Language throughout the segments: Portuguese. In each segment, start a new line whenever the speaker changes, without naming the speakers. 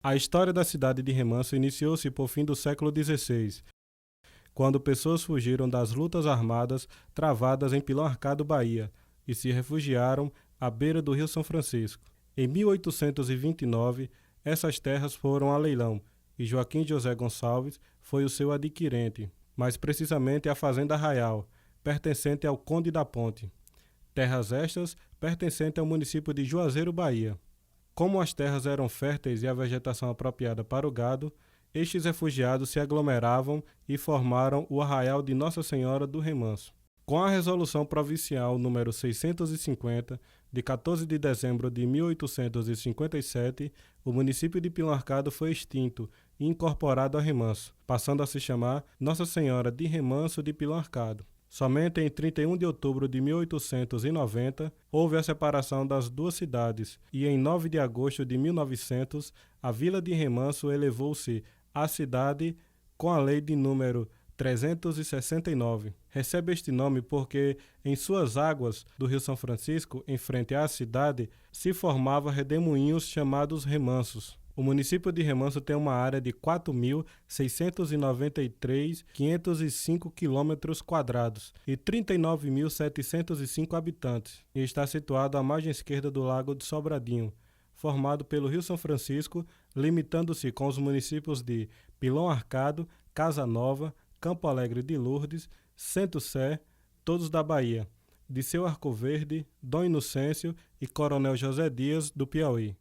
A história da cidade de Remanso iniciou-se por fim do século XVI, quando pessoas fugiram das lutas armadas travadas em Pilão Arcado, Bahia, e se refugiaram à beira do Rio São Francisco. Em 1829, essas terras foram a leilão e Joaquim José Gonçalves foi o seu adquirente, mais precisamente a Fazenda Arraial, pertencente ao Conde da Ponte. Terras estas pertencentes ao município de Juazeiro, Bahia. Como as terras eram férteis e a vegetação apropriada para o gado, estes refugiados se aglomeravam e formaram o Arraial de Nossa Senhora do Remanso. Com a Resolução Provincial número 650, de 14 de dezembro de 1857, o município de Pilão Arcado foi extinto e incorporado a Remanso, passando a se chamar Nossa Senhora de Remanso de Pilão Arcado. Somente em 31 de outubro de 1890 houve a separação das duas cidades e em 9 de agosto de 1900 a vila de Remanso elevou-se à cidade com a lei de número 369. Recebe este nome porque em suas águas do Rio São Francisco, em frente à cidade, se formavam redemoinhos chamados remansos. O município de Remanso tem uma área de 4.693.505 km² e 39.705 habitantes, e está situado à margem esquerda do Lago de Sobradinho, formado pelo Rio São Francisco, limitando-se com os municípios de Pilão Arcado, Casa Nova, Campo Alegre de Lourdes, Centro-Sé, todos da Bahia, Disseu Arco Verde, Dom Inocêncio e Coronel José Dias, do Piauí.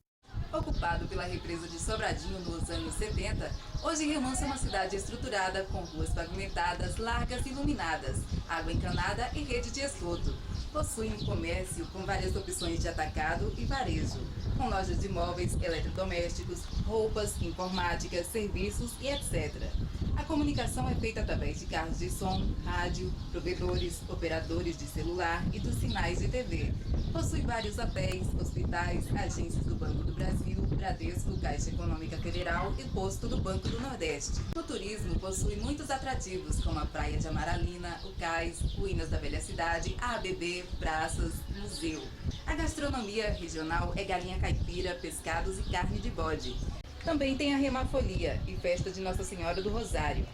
Ocupado pela represa de Sobradinho nos anos 70, hoje Remanso é uma cidade estruturada com ruas pavimentadas, largas e iluminadas, água encanada e rede de esgoto. Possui um comércio com várias opções de atacado e varejo, com lojas de móveis, eletrodomésticos, roupas, informática, serviços e etc. A comunicação é feita através de carros de som, rádio, provedores, operadores de celular e dos sinais de TV. Possui vários hotéis, hospitais, agências do Banco do Brasil, Bradesco, Caixa Econômica Federal e posto do Banco do Nordeste. O turismo possui muitos atrativos, como a Praia de Amaralina, o Cais, Ruínas da Velha Cidade, a ABB, praças, museu. A gastronomia regional é galinha caipira, pescados e carne de bode. Também tem a remafolia e festa de Nossa Senhora do Rosário.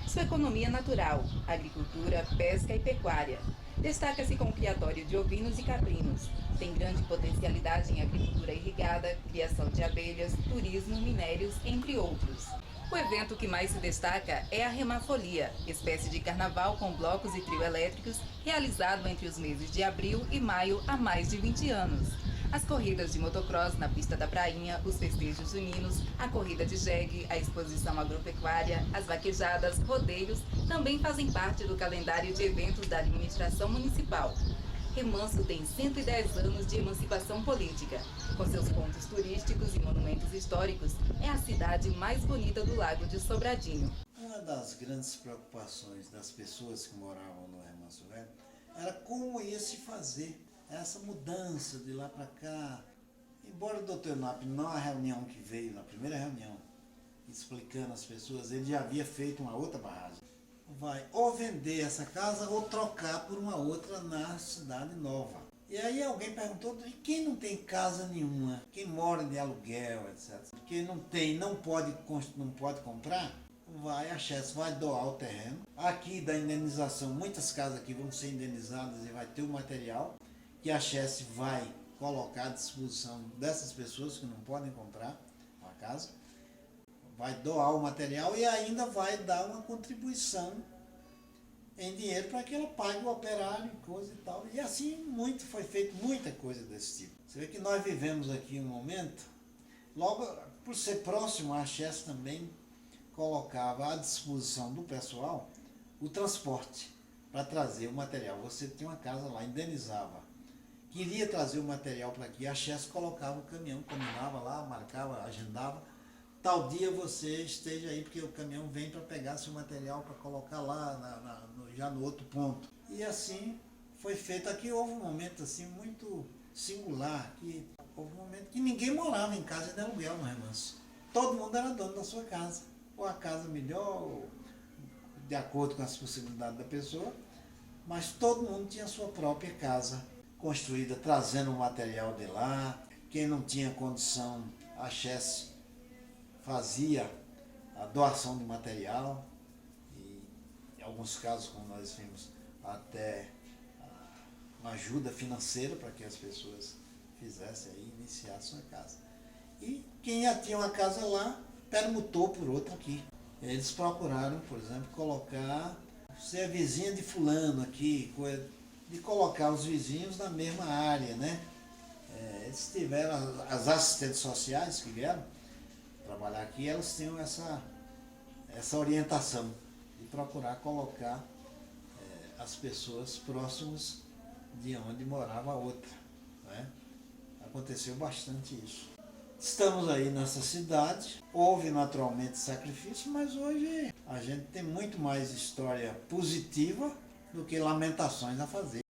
Sua economia natural, agricultura, pesca e pecuária. Destaca-se com o criatório de ovinos e caprinos. Tem grande potencialidade em agricultura irrigada, criação de abelhas, turismo, minérios, entre outros. O evento que mais se destaca é a Remafolia, espécie de carnaval com blocos e trio elétricos, realizado entre os meses de abril e maio há mais de 20 anos. As corridas de motocross na pista da Prainha, os festejos juninos, a corrida de jegue, a exposição agropecuária, as vaquejadas, rodeios, também fazem parte do calendário de eventos da administração municipal. Remanso tem 110 anos de emancipação política. Com seus pontos turísticos e monumentos históricos, é a cidade mais bonita do Lago de Sobradinho.
Uma das grandes preocupações das pessoas que moravam no Remanso Velho era como ia se fazer essa mudança de lá para cá. Embora o doutor Nap, na reunião que veio, na primeira reunião, explicando às pessoas, ele já havia feito uma outra barragem. Vai ou vender essa casa ou trocar por uma outra na cidade nova. E aí alguém perguntou, e quem não tem casa nenhuma? Quem mora de aluguel, etc. Quem não tem, não pode comprar, a Chess vai doar o terreno. Aqui da indenização, muitas casas aqui vão ser indenizadas e vai ter o material que a Chess vai colocar à disposição dessas pessoas que não podem comprar a casa. Vai doar o material e ainda vai dar uma contribuição em dinheiro para que ela pague o operário e coisa e tal. E assim foi feito muita coisa desse tipo. Você vê que nós vivemos aqui um momento, logo por ser próximo, a Chess também colocava à disposição do pessoal o transporte para trazer o material. Você tinha uma casa lá, indenizava. Queria trazer o material para aqui, a Chess colocava o caminhão, caminhava lá, marcava, agendava. Tal dia você esteja aí, porque o caminhão vem para pegar seu material para colocar lá, já no outro ponto. E assim foi feito. Aqui houve um momento assim muito singular, que houve um momento que ninguém morava em casa de aluguel no Remanso. Todo mundo era dono da sua casa. Ou a casa melhor, ou de acordo com as possibilidades da pessoa, mas todo mundo tinha a sua própria casa construída, trazendo o material de lá. Quem não tinha condição, a Chess fazia a doação de material, e em alguns casos, como nós vimos, até uma ajuda financeira para que as pessoas fizessem aí, iniciassem sua casa. E quem já tinha uma casa lá, permutou por outra aqui. Eles procuraram, por exemplo, colocar, você é vizinha de fulano aqui, de colocar os vizinhos na mesma área, né? Eles tiveram, as assistentes sociais que vieram trabalhar aqui, elas tinham essa orientação de procurar colocar as pessoas próximas de onde morava a outra, né? Aconteceu bastante isso. Estamos aí nessa cidade, houve naturalmente sacrifício, mas hoje a gente tem muito mais história positiva do que lamentações a fazer.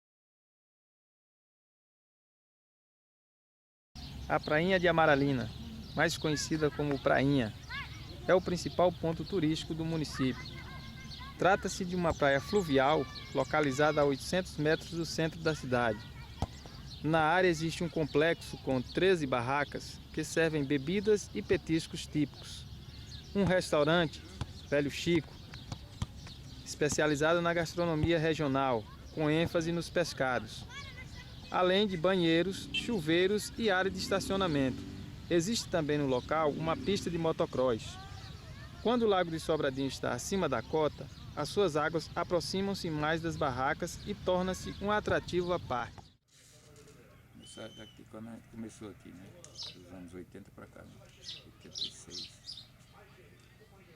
A Prainha de Amaralina, mais conhecida como Prainha, é o principal ponto turístico do município. Trata-se de uma praia fluvial localizada a 800 metros do centro da cidade. Na área existe um complexo com 13 barracas que servem bebidas e petiscos típicos. Um restaurante, Velho Chico, especializado na gastronomia regional, com ênfase nos pescados. Além de banheiros, chuveiros e área de estacionamento. Existe também no local uma pista de motocross. Quando o Lago de Sobradinho está acima da cota, as suas águas aproximam-se mais das barracas e torna-se um atrativo à parte.
Daqui, quando a gente começou aqui, né? Dos anos 80 para cá, né? 86.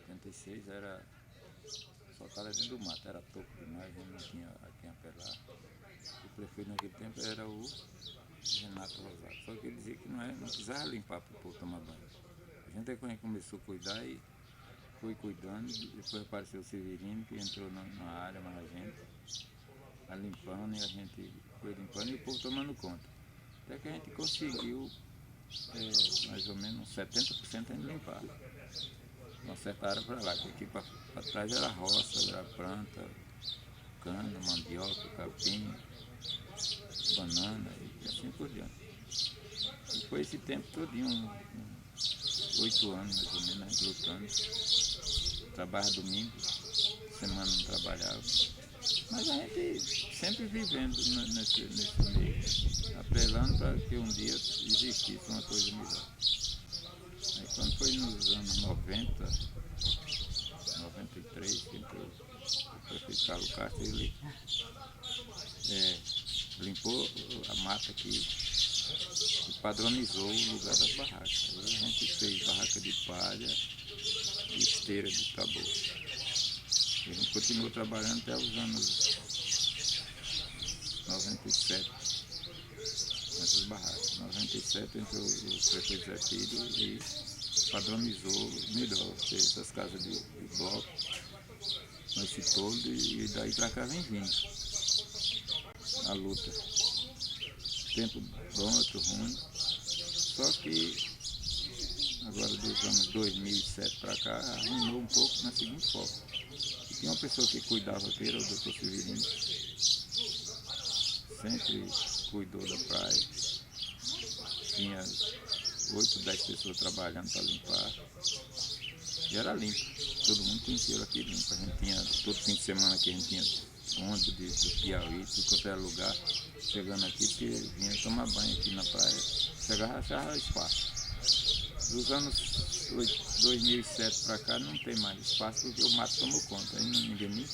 86 era só estava dentro do mato, era toco demais, a gente não tinha a quem apelar. O prefeito naquele tempo era o Renato Rosário. Só que ele dizia que não precisava limpar para o povo tomar banho. A gente aí começou a cuidar e foi cuidando, depois apareceu o Severino, que entrou na área, mas a gente a limpando, e a gente foi limpando e o povo tomando conta. Até que a gente conseguiu mais ou menos 70% a limpar. Uma certa área para lá, porque aqui para trás era roça, era planta, cana, mandioca, capim, banana e assim por diante. E foi esse tempo todinho, 8 anos mais ou menos, a gente lutando. Trabalha domingo, semana não trabalhava. Mas a gente sempre vivendo nesse meio, apelando para que um dia existisse uma coisa melhor. Aí quando foi nos anos 90, 93, que entrou o prefeito Carlos Castro, ele limpou a mata aqui e padronizou o lugar das barracas. Aí a gente fez barraca de palha e esteira de caboclo. A gente continuou trabalhando até os anos 97, nessas barracas. Em 97 entrou o prefeito Zé Filho e padronizou melhor essas casas de bloco, nesse todo, e daí para cá vem vindo a luta. Tempo bom, outro ruim, só que agora dos anos 2007 para cá arruinou um pouco na seguinte forma. Tinha uma pessoa que cuidava aqui, era o Dr. Severino, sempre cuidou da praia, tinha 8, 10 pessoas trabalhando para limpar, e era limpo, todo mundo conhecia ela aqui limpa. A gente tinha, todo fim de semana aqui a gente tinha ônibus do Piauí, tudo quanto era lugar, chegando aqui, porque vinha tomar banho aqui na praia, chegava, achava espaço. Dos anos 2007 para cá não tem mais espaço, porque o mato tomou conta, aí ninguém limpa.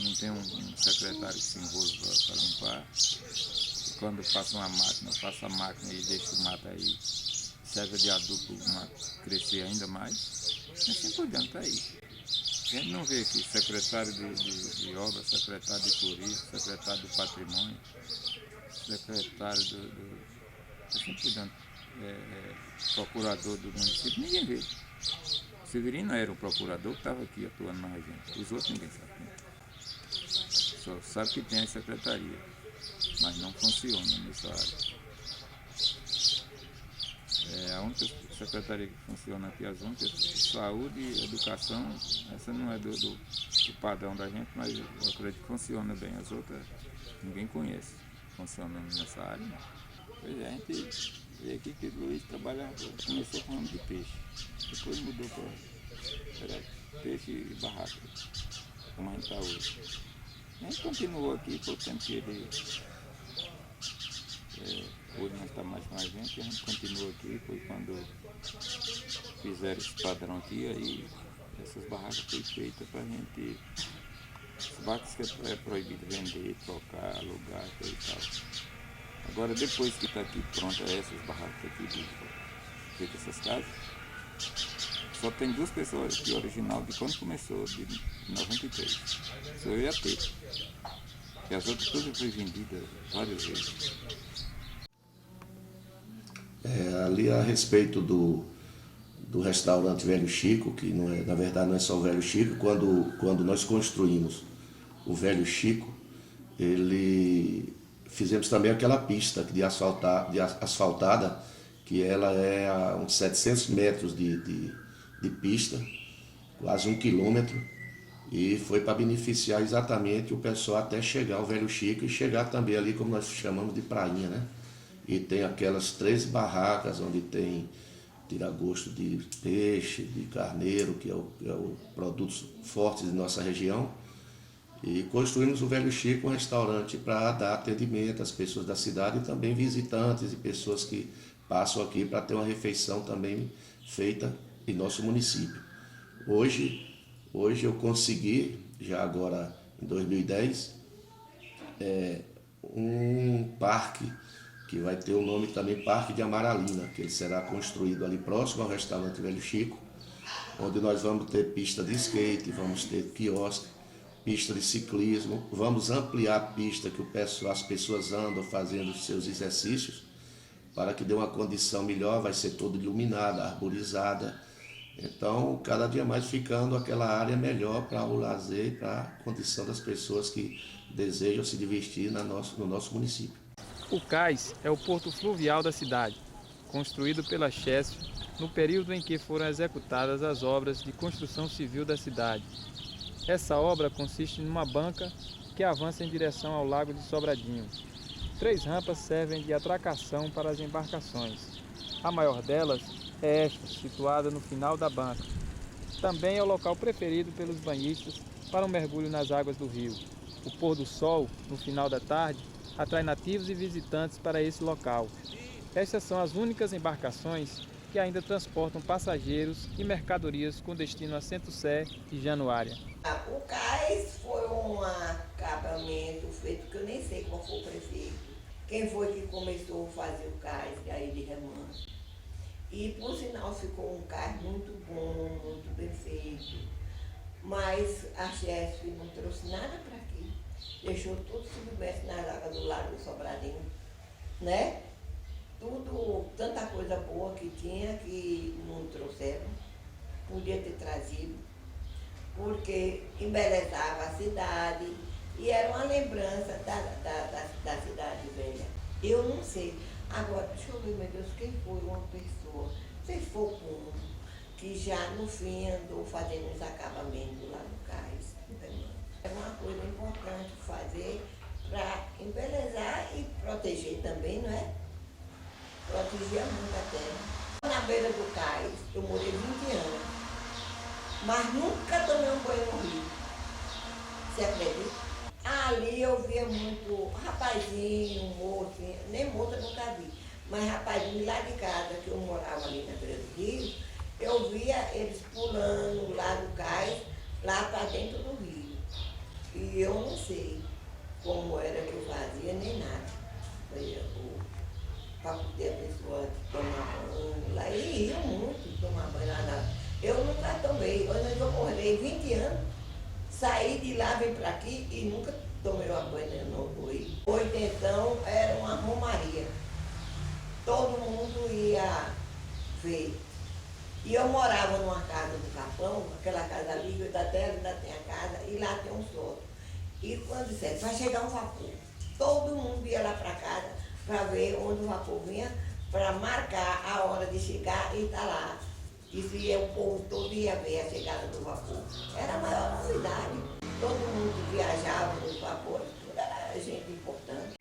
não tem um secretário que se envolva para limpar. E quando passa uma máquina, passa a máquina e deixa o mato aí, serve de adubo para o mato crescer ainda mais. E assim por diante, tá aí. A gente não vê aqui secretário de obras, secretário de turismo, secretário do patrimônio, secretário assim por diante, procurador do município, ninguém vê. Severino era o procurador que estava aqui atuando na região. Os outros ninguém sabe. Só sabe que tem a secretaria, mas não funciona nessa área. A única secretaria que funciona aqui, as únicas, saúde e educação, essa não é do padrão da gente, mas eu acredito que funciona bem. As outras ninguém conhece funcionando nessa área. Não. Pois é, a gente vê aqui que o Luiz começou com ramo de peixe, depois mudou para peixe e barraca, como a gente está hoje. A gente continuou aqui por tempo que ele... hoje não está mais com a gente continua aqui, foi quando fizeram esse padrão aqui, aí essas barracas foram feitas para a gente... As barracas que é proibido vender, trocar, alugar, e tal. Agora, depois que está aqui pronta essas barracas aqui, feitas essas casas, só tem 2 pessoas aqui, original, de quando começou, de 93. Sou eu e a Teta. E as outras todas foram vendidas várias vezes.
Ali a respeito do restaurante Velho Chico, que não é, na verdade não é só o Velho Chico, quando nós construímos o Velho Chico, fizemos também aquela pista asfaltada, que ela é a uns 700 metros de pista, quase 1 quilômetro, e foi para beneficiar exatamente o pessoal até chegar ao Velho Chico e chegar também ali, como nós chamamos de prainha, né? E tem aquelas 3 barracas onde tem tira-gosto de peixe, de carneiro, que é o produtos fortes de nossa região. E construímos o Velho Chico, um restaurante para dar atendimento às pessoas da cidade e também visitantes e pessoas que passam aqui para ter uma refeição também feita em nosso município. Hoje eu consegui, já agora em 2010, um parque que vai ter o nome também Parque de Amaralina, que ele será construído ali próximo ao restaurante Velho Chico, onde nós vamos ter pista de skate, vamos ter quiosque, pista de ciclismo, vamos ampliar a pista que as pessoas andam fazendo os seus exercícios, para que dê uma condição melhor, vai ser toda iluminada, arborizada. Então, cada dia mais ficando aquela área melhor para o lazer e para a condição das pessoas que desejam se divertir no nosso município.
O cais é o porto fluvial da cidade, construído pela Chesf no período em que foram executadas as obras de construção civil da cidade. Essa obra consiste numa banca que avança em direção ao Lago de Sobradinho. 3 rampas servem de atracação para as embarcações. A maior delas é esta, situada no final da banca. Também é o local preferido pelos banhistas para um mergulho nas águas do rio. O pôr do sol, no final da tarde, atrai nativos e visitantes para esse local. Estas são as únicas embarcações que ainda transportam passageiros e mercadorias com destino a Centro-Sé e Januária.
O cais foi um acabamento feito que eu nem sei qual foi o prefeito. Quem foi que começou a fazer o cais aí de Remanso. E por sinal ficou um cais muito bom, muito bem feito. Mas a Chesf não trouxe nada para aqui. Deixou tudo submerso nas águas do Lago do Sobradinho, né? Tudo, tanta coisa boa que tinha que não trouxeram, podia ter trazido, porque embelezava a cidade e era uma lembrança da cidade velha. Eu não sei. Agora, deixa eu ver, meu Deus, quem foi uma pessoa, se for um, que já no fim andou fazendo os acabamentos lá no cais. É uma coisa importante fazer para embelezar e proteger também, não é? Protegia muito a terra. Na beira do cais, eu morei 20 anos, mas nunca tomei um banho no rio. Você acredita? Ali eu via muito rapazinho, moço, nem moça eu nunca vi, mas rapazinho lá de casa, que eu morava ali na beira do rio, eu via eles pulando lá do cais, lá para dentro do rio. E eu não sei como era que eu fazia, nem nada. Para poder a pessoa tomar banho lá. Eles iam muito tomar banho lá. Eu nunca tomei. Eu morei 20 anos, saí de lá, vim para aqui e nunca tomei uma banho no rio. Hoje então era uma romaria. Todo mundo ia ver. E eu morava numa casa do Capão, aquela casa ali, eu até ainda tem a casa, e lá tem um sótão. E quando disseram, vai chegar um vapor, todo mundo ia lá para casa para ver onde o vapor vinha, para marcar a hora de chegar e estar lá. E se o povo todo ia ver a chegada do vapor. Era a maior novidade. Todo mundo viajava nos vapores, tudo era gente importante.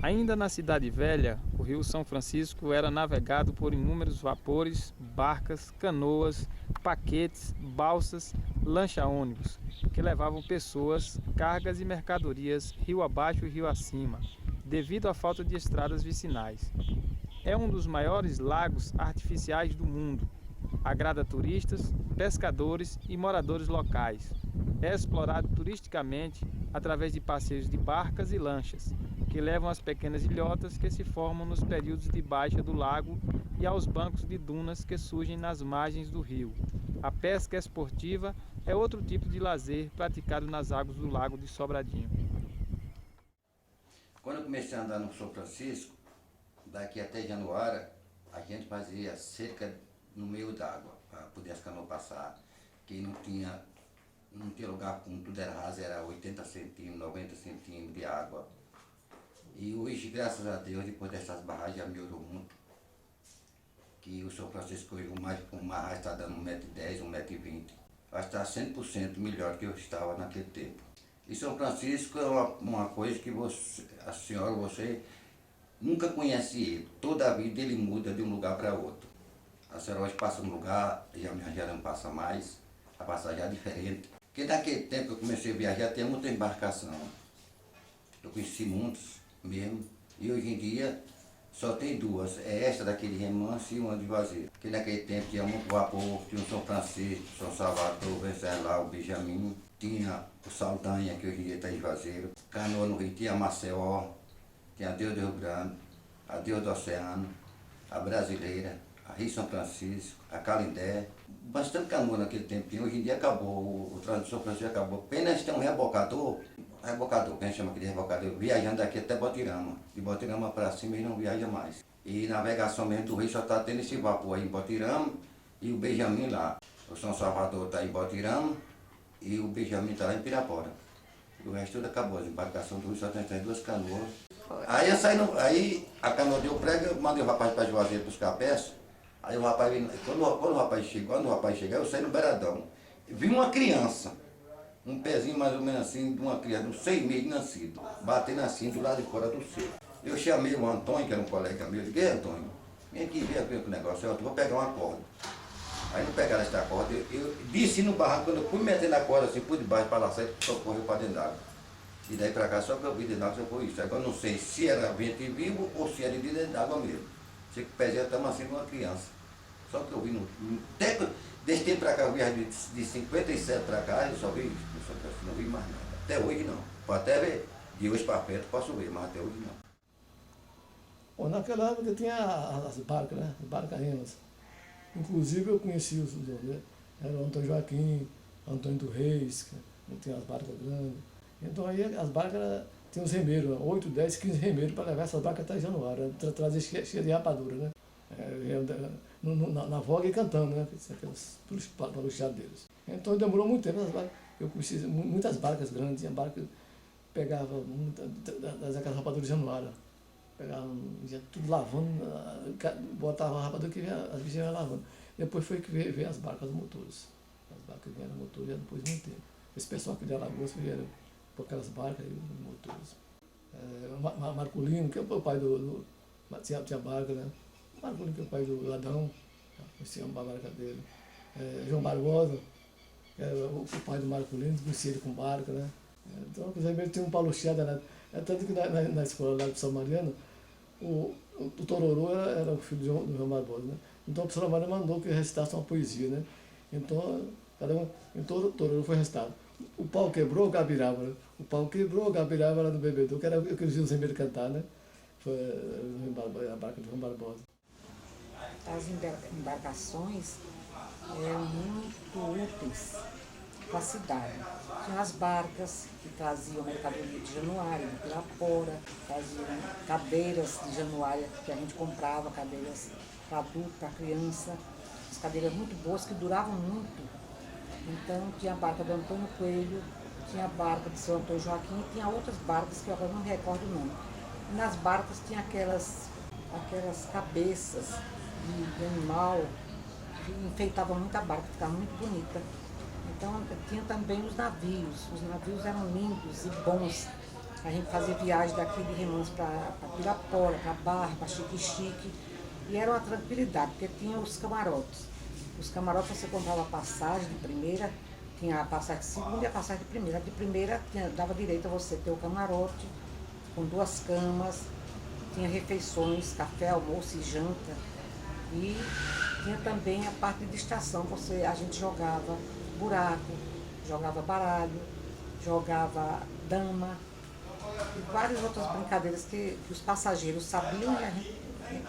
Ainda na Cidade Velha, o rio São Francisco era navegado por inúmeros vapores, barcas, canoas, paquetes, balsas, lancha-ônibus, que levavam pessoas, cargas e mercadorias rio abaixo e rio acima, devido à falta de estradas vicinais. É um dos maiores lagos artificiais do mundo. Agrada turistas, pescadores e moradores locais. É explorado turisticamente através de passeios de barcas e lanchas, que levam às pequenas ilhotas que se formam nos períodos de baixa do lago e aos bancos de dunas que surgem nas margens do rio. A pesca esportiva é outro tipo de lazer praticado nas águas do Lago de Sobradinho.
Quando eu comecei a andar no São Francisco, daqui até Januário, a gente fazia cerca no meio d'água, para poder as canoas passar, que não tinha lugar, como tudo era raso, era 80 centímetros, 90 centímetros de água. E hoje, graças a Deus, depois dessas barragens já melhorou muito, que o São Francisco hoje, o mar está dando 1,10 m, 1,20 m. Vai estar 100% melhor que eu estava naquele tempo. E São Francisco é uma coisa que a senhora, você nunca conhece ele. Toda a vida ele muda de um lugar para outro. A senhora hoje passa num lugar, já não passa mais, a passagem é diferente. Porque naquele tempo que eu comecei a viajar, tinha muita embarcação. Eu conheci muitos mesmo, e hoje em dia só tem duas, é esta daquele Remanso e uma de Juazeiro. Porque naquele tempo tinha muito vapor, tinha o São Francisco, São Salvador, Venceslau, o Benjamin, tinha o Saldanha, que hoje em dia está em Juazeiro, Canoa no Rio, tinha a Maceió, tinha a Deus do Rio Grande, a Deus do Oceano, a Brasileira, a Rio São Francisco, a Calindé, bastante canoa naquele tempinho. Hoje em dia acabou, o trânsito de São Francisco acabou. Apenas tem um rebocador, que a gente chama aqui de rebocador, viajando daqui até Botirama. De Botirama para cima ele não viaja mais. E navegação mesmo do Rio só está tendo esse vapor aí em Botirama e o Benjamin lá. O São Salvador está em Botirama e o Benjamin está lá em Pirapora. E o resto tudo acabou, as embarcações do Rio só tem essas duas canoas. Aí a canoa deu prego, eu mandei o rapaz para Juazeiro buscar a peça. Aí o rapaz, quando o rapaz chegou, eu saí no beiradão. Vi uma criança, um pezinho mais ou menos assim, de uma criança, de 6 meses de nascido, batendo assim do lado de fora do seco. Eu chamei o Antônio, que era um colega meu, eu disse, Antônio, vem aqui ver o negócio, eu vou pegar uma corda. Aí não pegaram essa corda, eu desci no barranco, quando eu fui metendo a corda assim por debaixo para lá, só correu para dentro d'água. E daí para cá, só que eu vi dentro d'água, só foi isso. Agora eu não sei se era vento vivo ou se era de dentro d'água mesmo. Sei que o pezinho estava assim de uma criança. Só que eu vi, desse tempo para cá, eu viajei de 57 para cá, eu só vi isso, não vi mais nada. Até hoje não. Pode até ver, de hoje para perto posso ver, mas até hoje não.
Bom, naquela época tinha as barcas, né? As barcas remas. Inclusive eu conheci os dois, né? Era o Antônio Joaquim, Antônio do Reis, que tinha as barcas grandes. Então aí as barcas tinham os remeiros, 8, 10, 15 remeiros para levar essas barcas até Januário, trazer cheia de rapadura, né? Na voga e cantando, né? Aqueles paluchados deles. Então demorou muito tempo, eu conheci muitas barcas grandes, tinha barca que pegava aquelas rapaduras de Januário. Pegavam, ia tudo lavando, botava a rapadura que as bichinhas iam lavando. Depois foi que veio as barcas motores. As barcas vieram motores já depois de muito tempo. Esse pessoal aqui de Alagoas vieram por aquelas barcas e motores. Marculino, que é o pai tinha barca, né? Marculino, que é o pai do Adão, conhecia uma barca dele. João Barbosa, que era o pai do Marculino, conhecia ele com barca, né? Então, por exemplo, ele tinha um palucheado, né? Tanto que na escola lá de São Mariano, o Tororô era o filho do João Barbosa, né? Então o professor Mariano mandou que recitasse uma poesia, né? Então, o Tororô foi recitado. O pau quebrou, Gabiraba. Né? O pau quebrou, Gabiraba lá no bebedouro, que era o que eles iam sempre cantar, né? Foi a barca de João Barbosa.
As embarcações eram muito úteis para a cidade. Tinha as barcas que traziam mercadoria de Januária, de Pirapora, traziam cadeiras de Januária que a gente comprava, cadeiras para adulto, para criança, as cadeiras muito boas que duravam muito. Então tinha a barca do Antônio Coelho, tinha a barca de seu Antônio Joaquim e tinha outras barcas que eu agora não me recordo o nome. E nas barcas tinha aquelas cabeças de animal que enfeitavam muito a barca, ficava muito bonita. Então tinha também os navios eram lindos e bons. A gente fazia viagem daqui de Remanso para Pirapora, para Barra, para Xique-Xique, e era uma tranquilidade, porque tinha os camarotes. Os camarotes você comprava passagem de primeira, tinha a passagem de segunda e a passagem de primeira. A de primeira dava direito a você ter o camarote, com 2 camas, tinha refeições, café, almoço e janta. E tinha também a parte de distração, a gente jogava buraco, jogava baralho, jogava dama e várias outras brincadeiras que os passageiros sabiam e a gente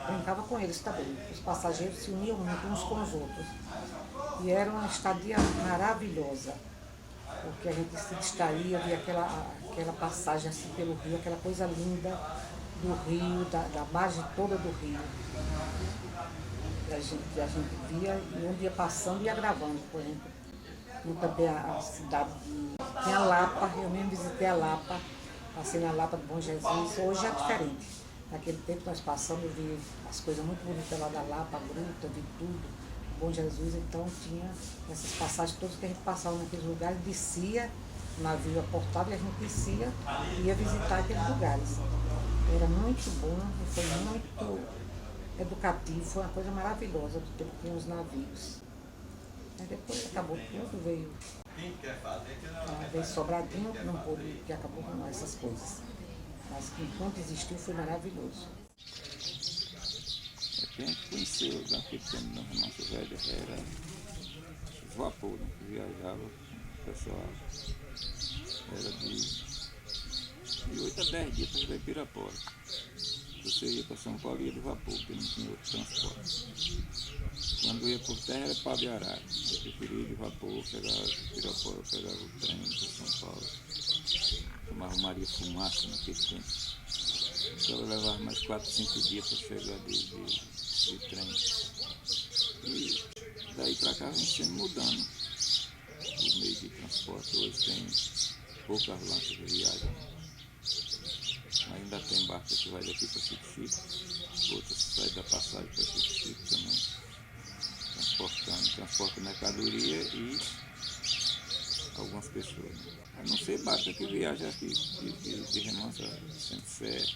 brincava com eles também. Os passageiros se uniam muito uns com os outros. E era uma estadia maravilhosa, porque a gente se distraía, via aquela passagem assim pelo rio, aquela coisa linda do rio, da margem toda do rio. A gente via e um dia passando e ia gravando, por exemplo. E também a cidade tinha a Lapa, eu mesmo visitei a Lapa, passei na Lapa do Bom Jesus, hoje é diferente. Naquele tempo nós passamos, vi as coisas muito bonitas lá da Lapa, a gruta, vi tudo, o Bom Jesus, então tinha essas passagens todas que a gente passava naqueles lugares, descia, o navio aportava e a gente descia e ia visitar aqueles lugares. Era muito bom, foi muito educativo, foi uma coisa maravilhosa do tempo que tinha os navios. Aí depois acabou tudo, veio Sobradinho, não pôde, que acabou com essas coisas. Mas enquanto existiu foi maravilhoso.
Quem a gente conheceu naquele tempo na Remanso Velho era os vapor, né, que viajava, o pessoal era de 8 a 10 dias para ir para Pirapora. Você ia para São Paulo e ia de vapor, porque não tinha outro transporte. Quando ia por terra era para Biará. Eu preferia ir de vapor, pegava Pirapora, pegava o trem para São Paulo. Tomava Maria Fumaça naquele tempo. Então eu levava mais 4, 5 dias para chegar de trem. E daí para cá vem sendo mudando os meios de transporte. Hoje tem poucas lanchas que viajam. Ainda tem barca que vai daqui para Xique-Xique, outras que saem da passagem para Xique-Xique também, transporta mercadoria e algumas pessoas. A não ser barca que viaja aqui de Remanso a Centro Sé,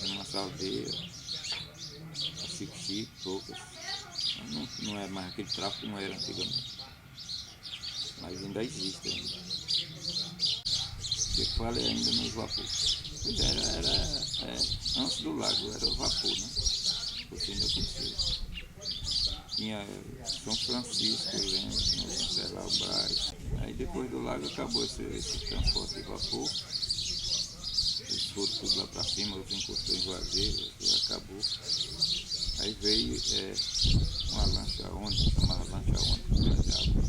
Remanso Aldeia, a Xique-Xique, poucas. Não é mais aquele tráfego como era antigamente, mas ainda existe ainda. Eu falei ainda nos vapores. Pois era antes do lago, era o vapor, né? Você ainda conheceu. Tinha São Francisco, eu lembro, tinha Venceslau Braz. Aí depois do lago acabou esse transporte de vapor. Eles foram tudo lá para cima, outros encostou em Juazeiro, e acabou. Aí veio uma lancha ônibus, chamava lancha ônibus, que viajava.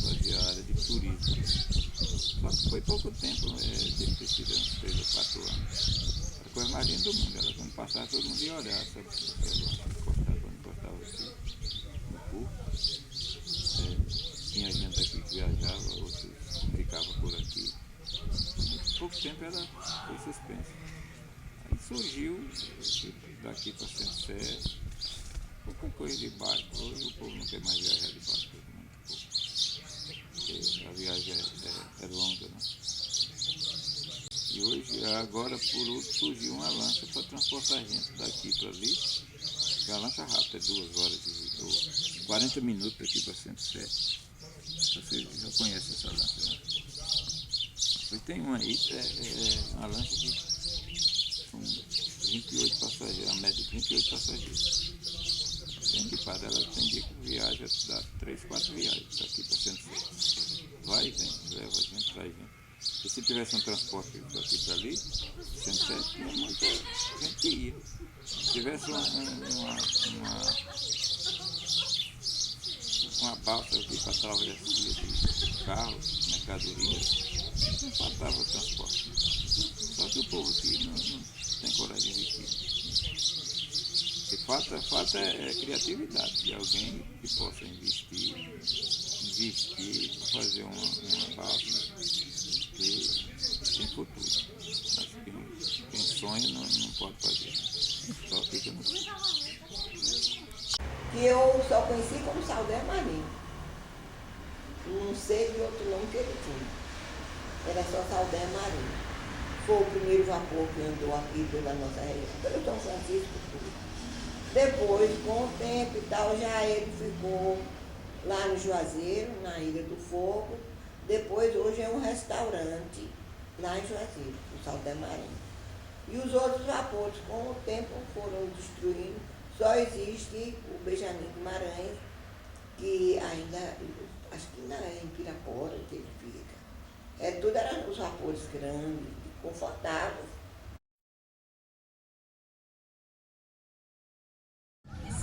Fazia a área de turismo. Só que foi pouco tempo, deve ter sido uns 3 ou 4 anos. A coisa mais linda do mundo, ela quando passava todo mundo ia olhar, sabe? Quando encostava assim, no curso. Tinha gente aqui que viajava, outros ficavam por aqui. Em pouco tempo ela foi suspensa. Aí surgiu daqui para Centro Sé, pouca coisa de barco. Hoje o povo não quer mais viajar de barco, muito pouco. Porque a viagem é longa, né? E hoje, agora por outro, surgiu uma lancha para transportar gente daqui para ali. É uma lancha rápida, 2 horas ou 40 minutos daqui para Centro Sé. Você já conhece essa lancha, né? Depois tem uma aí, uma lancha que são 28 passageiros, a média de 28 passageiros. tem de para ela, tem dia que viaja, dá 3, 4 viagens daqui para Centro-Sé. Vai e vem, leva a gente, vai e vem. E se tivesse um transporte daqui para ali, Centro-Sé, tinha muita gente ia. Se tivesse uma balsa aqui para travessia de carros, mercadorias, não faltava transporte. Só que o povo aqui não tem coragem de investir. O que falta é criatividade de alguém que possa investir para fazer uma balsa que tem futuro. Mas quem sonha não pode fazer. Só fica no sonho.
Que eu só conheci como Saldanha Marinho. Não sei de outro nome que ele tinha. Era só Saldanha Marinho. Foi o primeiro vapor que andou aqui pela nossa região, pelo São Francisco, tudo. Depois, com o tempo e tal, já ele ficou lá no Juazeiro, na Ilha do Fogo. Depois, hoje é um restaurante lá em Juazeiro, o Saldanha Marinho. E os outros vapores, com o tempo, foram destruindo. Só existe o Benjamin Guimarães, que ainda, acho que ainda é em Pirapora que ele fica. Tudo eram os vapores grandes, confortáveis.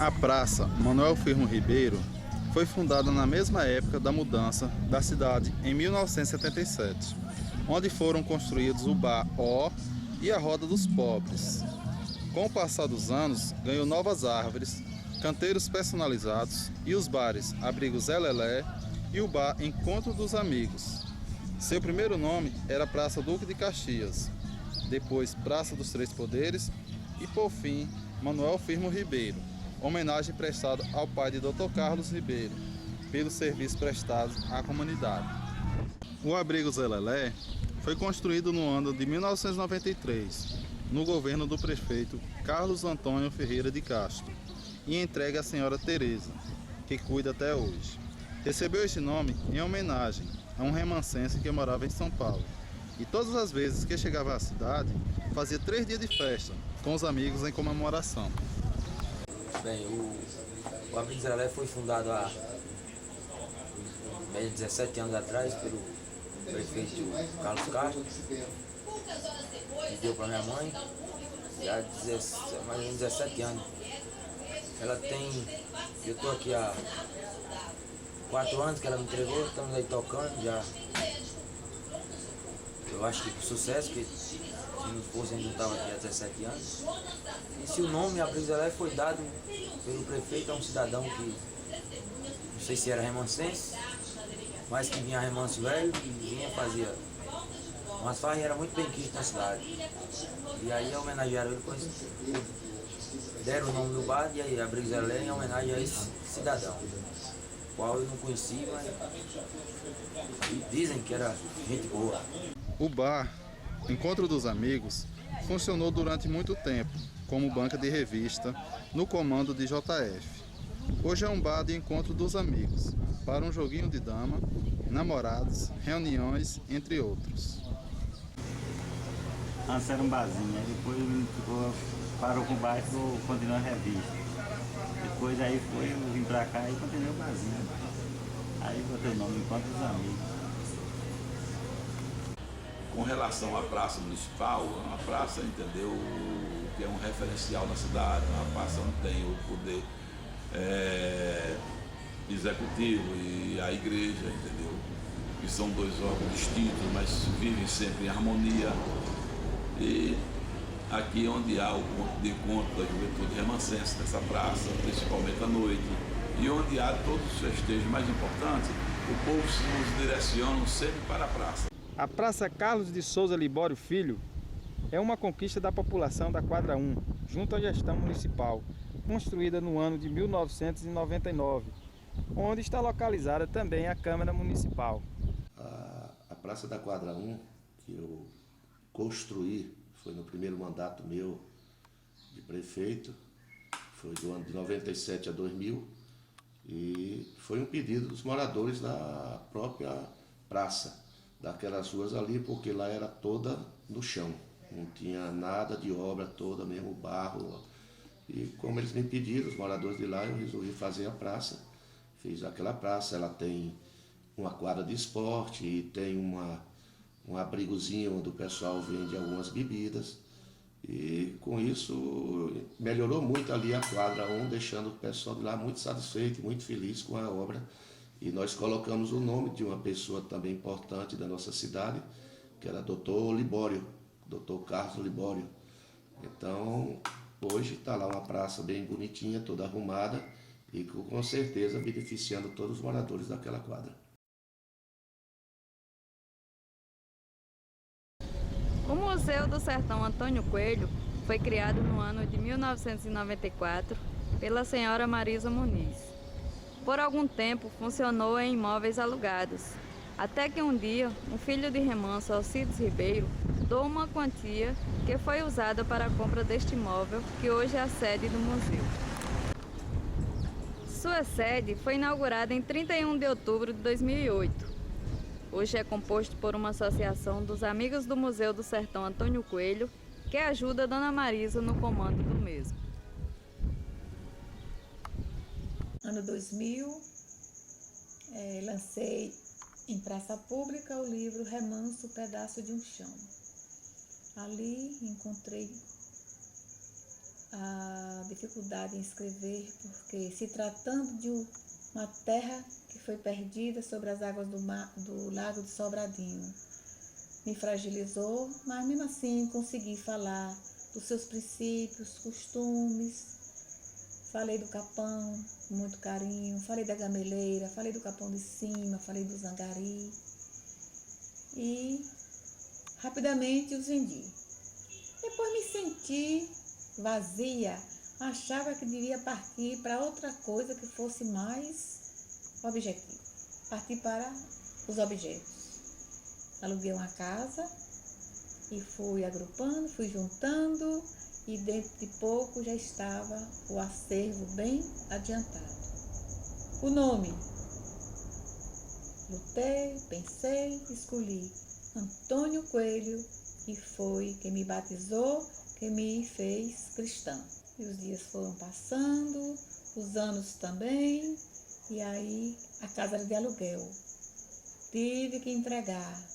A Praça Manuel Firmo Ribeiro foi fundada na mesma época da mudança da cidade, em 1977, onde foram construídos o Bar Ó e a Roda dos Pobres. Com o passar dos anos, ganhou novas árvores, canteiros personalizados e os bares Abrigo Zé Lelé e o Bar Encontro dos Amigos. Seu primeiro nome era Praça Duque de Caxias, depois Praça dos Três Poderes e, por fim, Manuel Firmo Ribeiro, homenagem prestada ao pai de Dr. Carlos Ribeiro, pelos serviços prestados à comunidade. O Abrigo Zé Lelé foi construído no ano de 1993, no governo do prefeito Carlos Antônio Ferreira de Castro, e entregue à senhora Tereza, que cuida até hoje. Recebeu este nome em homenagem a um remansense que morava em São Paulo, e todas as vezes que chegava à cidade, fazia 3 dias de festa com os amigos em comemoração.
Bem, o Abrigo Zé Lelé foi fundado há 17 anos atrás pelo prefeito Carlos Castro, que deu para minha mãe, já há mais ou menos 17 anos. Ela tem, eu estou aqui há 4 anos que ela me entregou, estamos aí tocando já. Eu acho que com sucesso, que se não fosse a gente não estava aqui há 17 anos. E se o nome Abrigo Zé Lelé foi dado pelo prefeito a um cidadão que, não sei se era remansense, mas que vinha remanso velho e vinha, fazia umas farras e era muito bem quisto na cidade. E aí homenagearam ele com esse, deram o nome do bar e aí Abrigo Zé Lelé em homenagem a esse cidadão, qual eu não conheci, mas dizem que era gente boa.
O bar Encontro dos Amigos funcionou durante muito tempo como banca de revista no comando de JF. Hoje é um bar de encontro dos amigos, para um joguinho de dama, namorados, reuniões, entre outros.
Antes era um barzinho, aí depois parou com o bar e continuou a revista. Depois aí eu vim pra cá e continuei o barzinho. Aí botei o nome Encontro dos Amigos.
Com relação à praça municipal, é uma praça, entendeu, que é um referencial na cidade, uma praça onde tem o poder executivo e a igreja, entendeu, que são 2 órgãos distintos, mas vivem sempre em harmonia. E aqui onde há o ponto de encontro da juventude remansense, dessa praça, principalmente à noite, e onde há todos os festejos mais importantes, o povo nos direciona sempre para a praça.
A Praça Carlos de Souza Libório Filho é uma conquista da população da Quadra 1, junto à gestão municipal, construída no ano de 1999, onde está localizada também a Câmara Municipal.
A Praça da Quadra 1, que eu construí, foi no primeiro mandato meu de prefeito, foi do ano de 97 a 2000, e foi um pedido dos moradores da própria praça, daquelas ruas ali, porque lá era toda no chão, não tinha nada de obra, toda mesmo barro, E como eles me pediram, os moradores de lá, eu resolvi fazer a praça. Fiz aquela praça, ela tem uma quadra de esporte e tem um abrigozinho onde o pessoal vende algumas bebidas. E com isso melhorou muito ali a quadra 1, deixando o pessoal de lá muito satisfeito, muito feliz com a obra. E nós colocamos o nome de uma pessoa também importante da nossa cidade, que era Dr. Libório, Dr. Carlos Libório. Então, hoje está lá uma praça bem bonitinha, toda arrumada e com certeza beneficiando todos os moradores daquela quadra.
O Museu do Sertão Antônio Coelho foi criado no ano de 1994 pela senhora Marisa Muniz. Por algum tempo funcionou em imóveis alugados, até que um dia um filho de Remanso, Alcides Ribeiro, doou uma quantia que foi usada para a compra deste imóvel, que hoje é a sede do museu. Sua sede foi inaugurada em 31 de outubro de 2008. Hoje é composto por uma associação dos amigos do Museu do Sertão Antônio Coelho, que ajuda a Dona Marisa no comando do mesmo.
Ano 2000, lancei em praça pública o livro Remanso, Pedaço de um Chão. Ali encontrei a dificuldade em escrever, porque se tratando de uma terra que foi perdida sobre as águas do Lago de Sobradinho, me fragilizou, mas mesmo assim consegui falar dos seus princípios, costumes. Falei do Capão com muito carinho, falei da Gameleira, falei do Capão de Cima, falei do Zangari e rapidamente os vendi. Depois me senti vazia, achava que devia partir para outra coisa que fosse mais objetivo, partir para os objetos. Aluguei uma casa e fui agrupando, fui juntando e dentro de pouco já estava o acervo bem adiantado. O nome, lutei, pensei, escolhi Antônio Coelho e foi quem me batizou, quem me fez cristã. E os dias foram passando, os anos também, e aí a casa era de aluguel. Tive que entregar.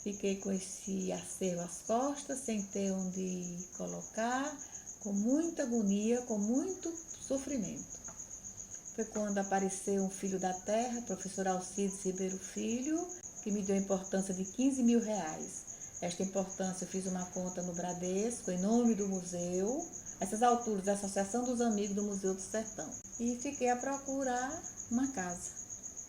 Fiquei com esse acervo às costas, sem ter onde colocar, com muita agonia, com muito sofrimento. Foi quando apareceu um filho da terra, professor Alcides Ribeiro Filho, que me deu a importância de R$15.000. Esta importância eu fiz uma conta no Bradesco, em nome do museu, essas alturas da Associação dos Amigos do Museu do Sertão. E fiquei a procurar uma casa.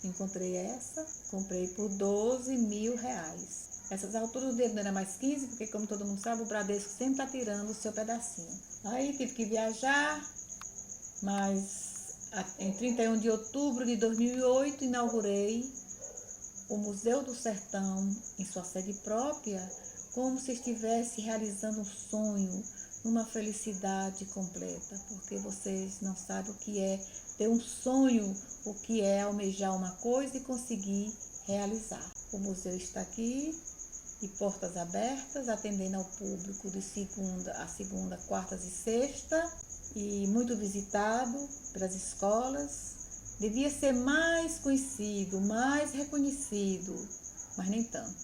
Encontrei essa, comprei por R$12.000. Essas alturas o dedo não era mais 15, porque como todo mundo sabe, o Bradesco sempre está tirando o seu pedacinho. Aí tive que viajar, mas em 31 de outubro de 2008 inaugurei o Museu do Sertão em sua sede própria, como se estivesse realizando um sonho, uma felicidade completa, porque vocês não sabem o que é ter um sonho, o que é almejar uma coisa e conseguir realizar. O museu está aqui, e portas abertas, atendendo ao público de segunda a segunda, quartas e sexta, e muito visitado pelas escolas. Devia ser mais conhecido, mais reconhecido, mas nem tanto.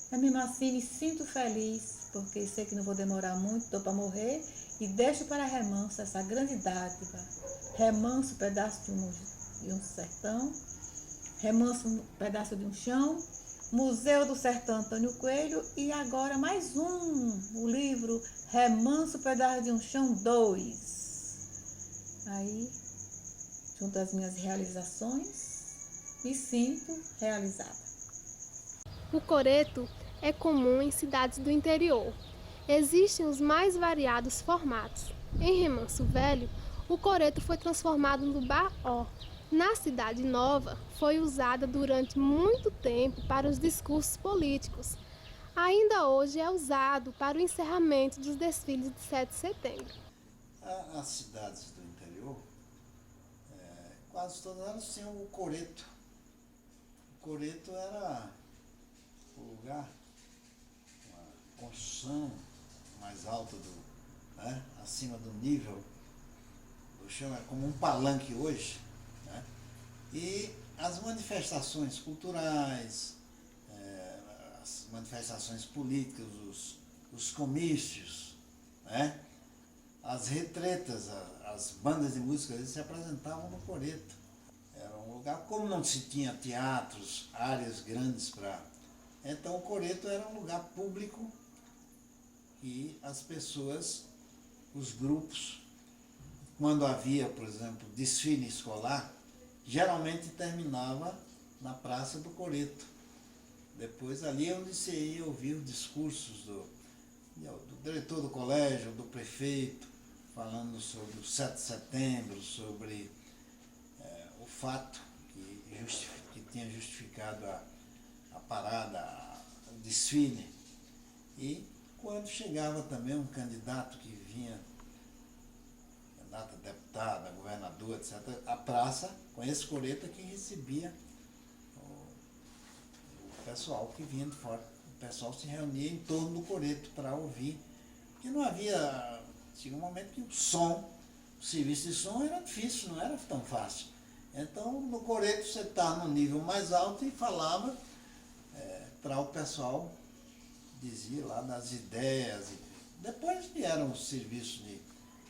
Mas mesmo assim me sinto feliz, porque sei que não vou demorar muito, estou para morrer, e deixo para Remanso essa grande dádiva. Remanso, pedaço de um sertão, Remanso, pedaço de um chão, Museu do Sertão Antônio Coelho e agora mais o livro Remanso, Pedaço de um Chão 2. Aí, junto às minhas realizações, me sinto realizada.
O coreto é comum em cidades do interior. Existem os mais variados formatos. Em Remanso Velho, o coreto foi transformado no baó. Na Cidade Nova, foi usada durante muito tempo para os discursos políticos. Ainda hoje é usado para o encerramento dos desfiles de 7 de setembro.
As cidades do interior, quase todas elas tinham o coreto. O coreto era o lugar, uma construção mais alta, acima do nível chamo como um palanque hoje, né? E as manifestações culturais, as manifestações políticas, os comícios, né? As retretas, as bandas de música, eles se apresentavam no coreto. Era um lugar, como não se tinha teatros, áreas grandes para... Então o coreto era um lugar público e as pessoas, os grupos, quando havia, por exemplo, desfile escolar, geralmente terminava na Praça do Coreto. Depois ali é onde se ia ouvir os discursos do diretor do colégio, do prefeito, falando sobre o 7 de setembro, sobre o fato que tinha justificado a parada, o desfile. E quando chegava também um candidato que vinha, candidato a deputado, a governador, etc., a praça, com esse coreto, que recebia o pessoal que vinha de fora. O pessoal se reunia em torno do coreto para ouvir, porque não havia... Chega um momento que o serviço de som era difícil, não era tão fácil. Então, no coreto você estava no nível mais alto e falava para o pessoal, dizia lá das ideias. Depois vieram os serviços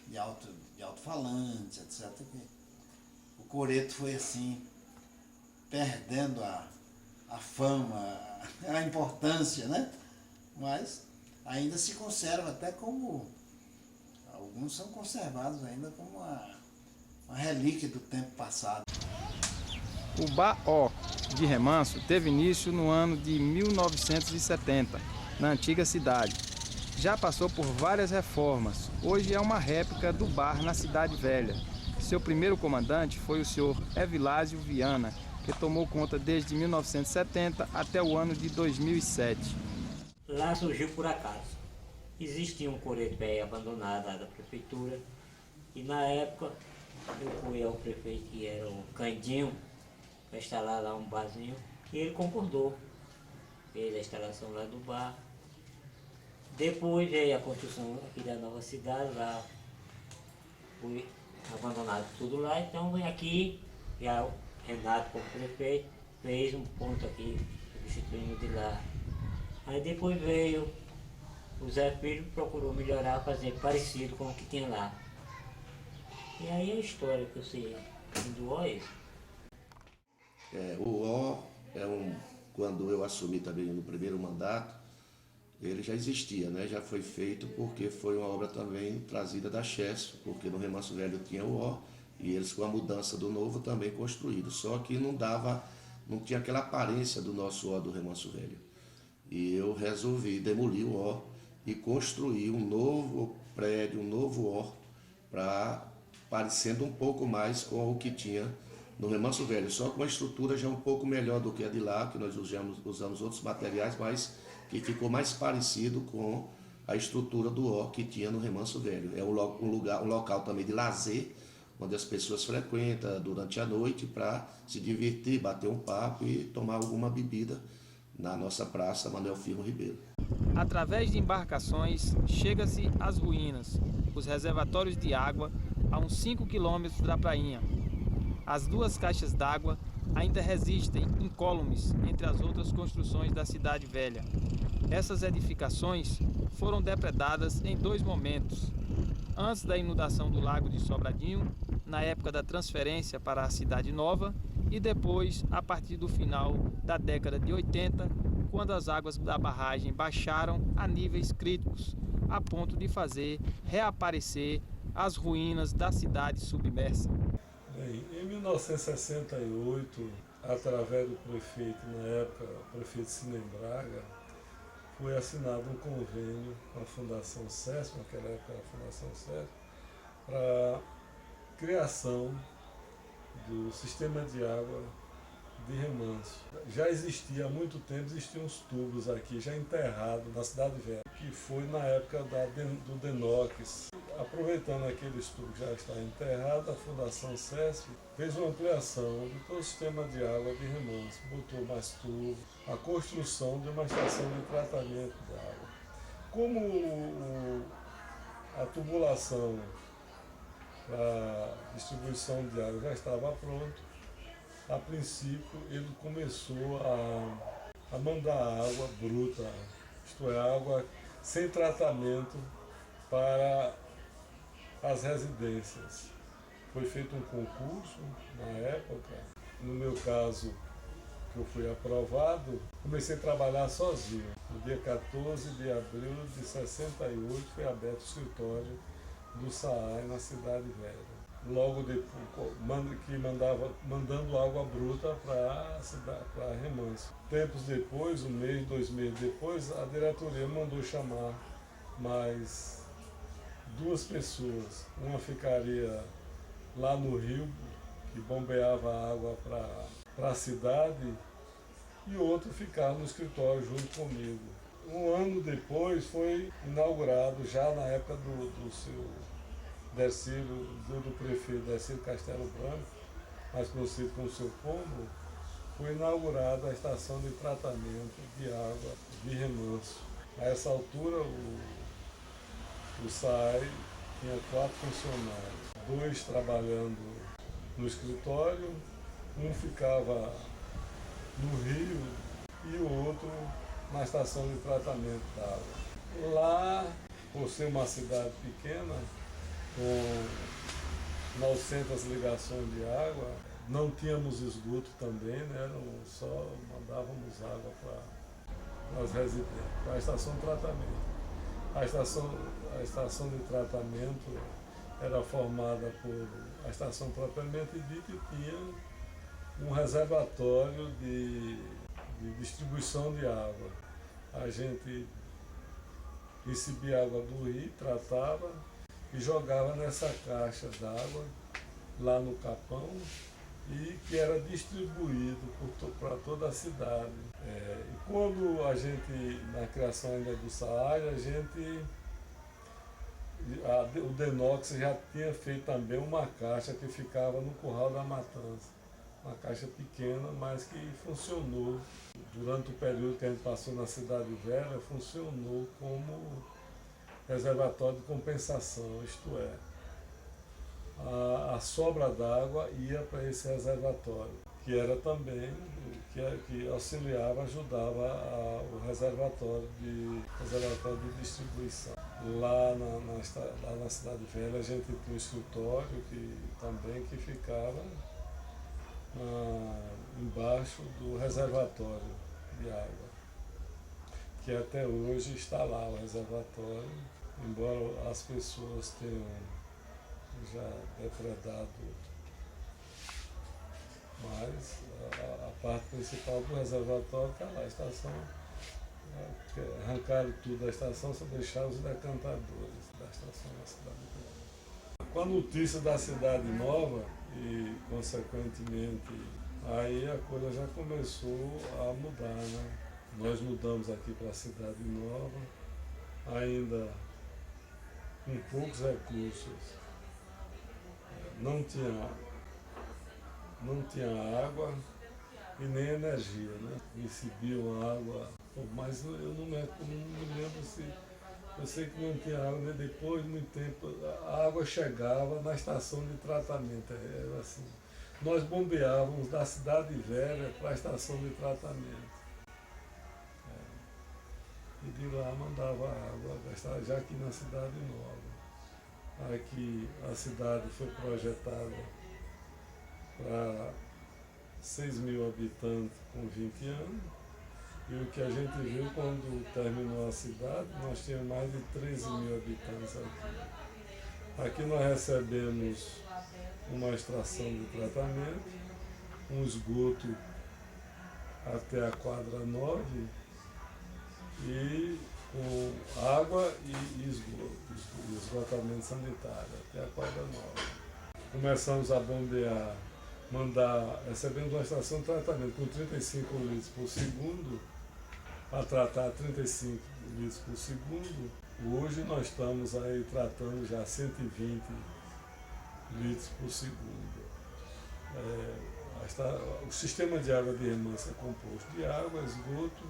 de alto-falantes, etc. O coreto foi assim, perdendo a fama, a importância, né? Mas ainda se conserva até como... Alguns são conservados ainda como uma relíquia do tempo passado.
O Bar-Ó de Remanso teve início no ano de 1970, na antiga cidade. Já passou por várias reformas. Hoje é uma réplica do bar na Cidade Velha. Seu primeiro comandante foi o senhor Evilásio Viana, que tomou conta desde 1970 até o ano de 2007.
Lá surgiu por acaso. Existia um coreto velho abandonado lá da prefeitura e na época eu fui ao prefeito, que era o Candinho, para instalar lá um barzinho, e ele concordou. Fez a instalação lá do bar. Depois veio a construção aqui da nova cidade, lá foi abandonado tudo lá, então vem aqui, já o Renato como prefeito fez um ponto aqui, substituindo de lá. Aí depois veio o Zé Filho, procurou melhorar, fazer parecido com o que tinha lá. E aí a história que eu sei do O é isso.
O O quando eu assumi também no primeiro mandato, ele já existia, né? Já foi feito porque foi uma obra também trazida da Chesf, porque no Remanso Velho tinha o O e eles com a mudança do novo também construído. Só que não tinha aquela aparência do nosso O do Remanso Velho. E eu resolvi demolir o O e construir um novo prédio, um novo O, parecendo um pouco mais com o que tinha no Remanso Velho, só com uma estrutura já um pouco melhor do que a de lá, que nós usamos outros materiais, mas que ficou mais parecido com a estrutura do O que tinha no Remanso Velho. É um local também de lazer, onde as pessoas frequentam durante a noite para se divertir, bater um papo e tomar alguma bebida na nossa praça Manuel Firmo Ribeiro.
Através de embarcações, chega-se às ruínas, os reservatórios de água, a uns 5 quilômetros da prainha. As duas caixas d'água ainda resistem incólumes entre as outras construções da Cidade Velha. Essas edificações foram depredadas em 2 momentos. Antes da inundação do Lago de Sobradinho, na época da transferência para a Cidade Nova, e depois, a partir do final da década de 80, quando as águas da barragem baixaram a níveis críticos, a ponto de fazer reaparecer as ruínas da cidade submersa.
Em 1968, através do prefeito, na época, o prefeito Cinem Braga, foi assinado um convênio com a Fundação SESP, naquela época era a Fundação SESP, para criação do sistema de água de Remanso. Já existia há muito tempo, existiam uns tubos aqui, já enterrados na Cidade Velha, que foi na época do Denox. Aproveitando aqueles tubos que já estavam enterrados, a Fundação SESP fez uma ampliação de todo o sistema de água de Remanso, botou mais tubos, a construção de uma estação de tratamento de água. Como a tubulação para distribuição de água já estava pronto. A princípio ele começou a mandar água bruta, isto é, água sem tratamento para as residências. Foi feito um concurso na época, no meu caso, que eu fui aprovado, comecei a trabalhar sozinho. No dia 14 de abril de 68 foi aberto o escritório do SAAI na Cidade Velha. Logo depois, mandando água bruta para Remanso. Tempos depois, um mês, 2 meses depois, a diretoria mandou chamar mais 2 pessoas. Uma ficaria lá no rio, que bombeava água para a cidade, e o outro ficava no escritório junto comigo. Um ano depois foi inaugurado, já na época do seu Dercílio, do prefeito Dercílio Castelo Branco, mais conhecido como Seu Pombo, foi inaugurada a estação de tratamento de água de Remanso. A essa altura, o SAAI tinha 4 funcionários, 2 trabalhando no escritório, um ficava no rio e o outro na estação de tratamento da água. Lá, por ser uma cidade pequena, com 900 ligações de água, não tínhamos esgoto também, né? Só mandávamos água para as residências, para a estação de tratamento. A estação de tratamento era formada por a estação propriamente dita e tinha um reservatório de distribuição de água. A gente recebia água do rio, tratava e jogava nessa caixa d'água lá no Capão e que era distribuído para toda a cidade. E quando a gente, na criação ainda do SAAI, o Denox já tinha feito também uma caixa que ficava no Curral da Matança. Uma caixa pequena, mas que funcionou. Durante o período que a gente passou na Cidade Velha, funcionou como reservatório de compensação, isto é, a sobra d'água ia para esse reservatório, que era também, que auxiliava, ajudava o reservatório de distribuição. Lá na Cidade Velha a gente tinha um escritório que ficava embaixo do reservatório de água, que até hoje está lá o reservatório, embora as pessoas tenham já depredado, mas a parte principal do reservatório está lá, a estação, arrancaram tudo da estação, só deixaram os decantadores da estação na Cidade Velha. Com a notícia da Cidade Nova, e consequentemente, aí a coisa já começou a mudar, né? Nós mudamos aqui para a Cidade Nova, ainda com poucos recursos, não tinha água e nem energia, né? Recebiam água, mas eu não me lembro se... Eu sei que não tinha água, né? Depois de muito tempo a água chegava na estação de tratamento, era assim. Nós bombeávamos da Cidade Velha para a estação de tratamento. E de lá mandava água, já aqui na Cidade Nova. Aqui a cidade foi projetada para 6.000 habitantes com 20 anos. E o que a gente viu quando terminou a cidade, nós tínhamos mais de 13.000 habitantes aqui. Aqui nós recebemos uma extração de tratamento, um esgoto até a quadra 9 e com água e esgotamento sanitário até a quadra 9. Começamos a bombear, recebemos uma estação de tratamento com 35 litros por segundo, a tratar 35 litros por segundo. Hoje nós estamos aí tratando já 120 litros por segundo. O sistema de água de Remanso é composto de água, esgoto,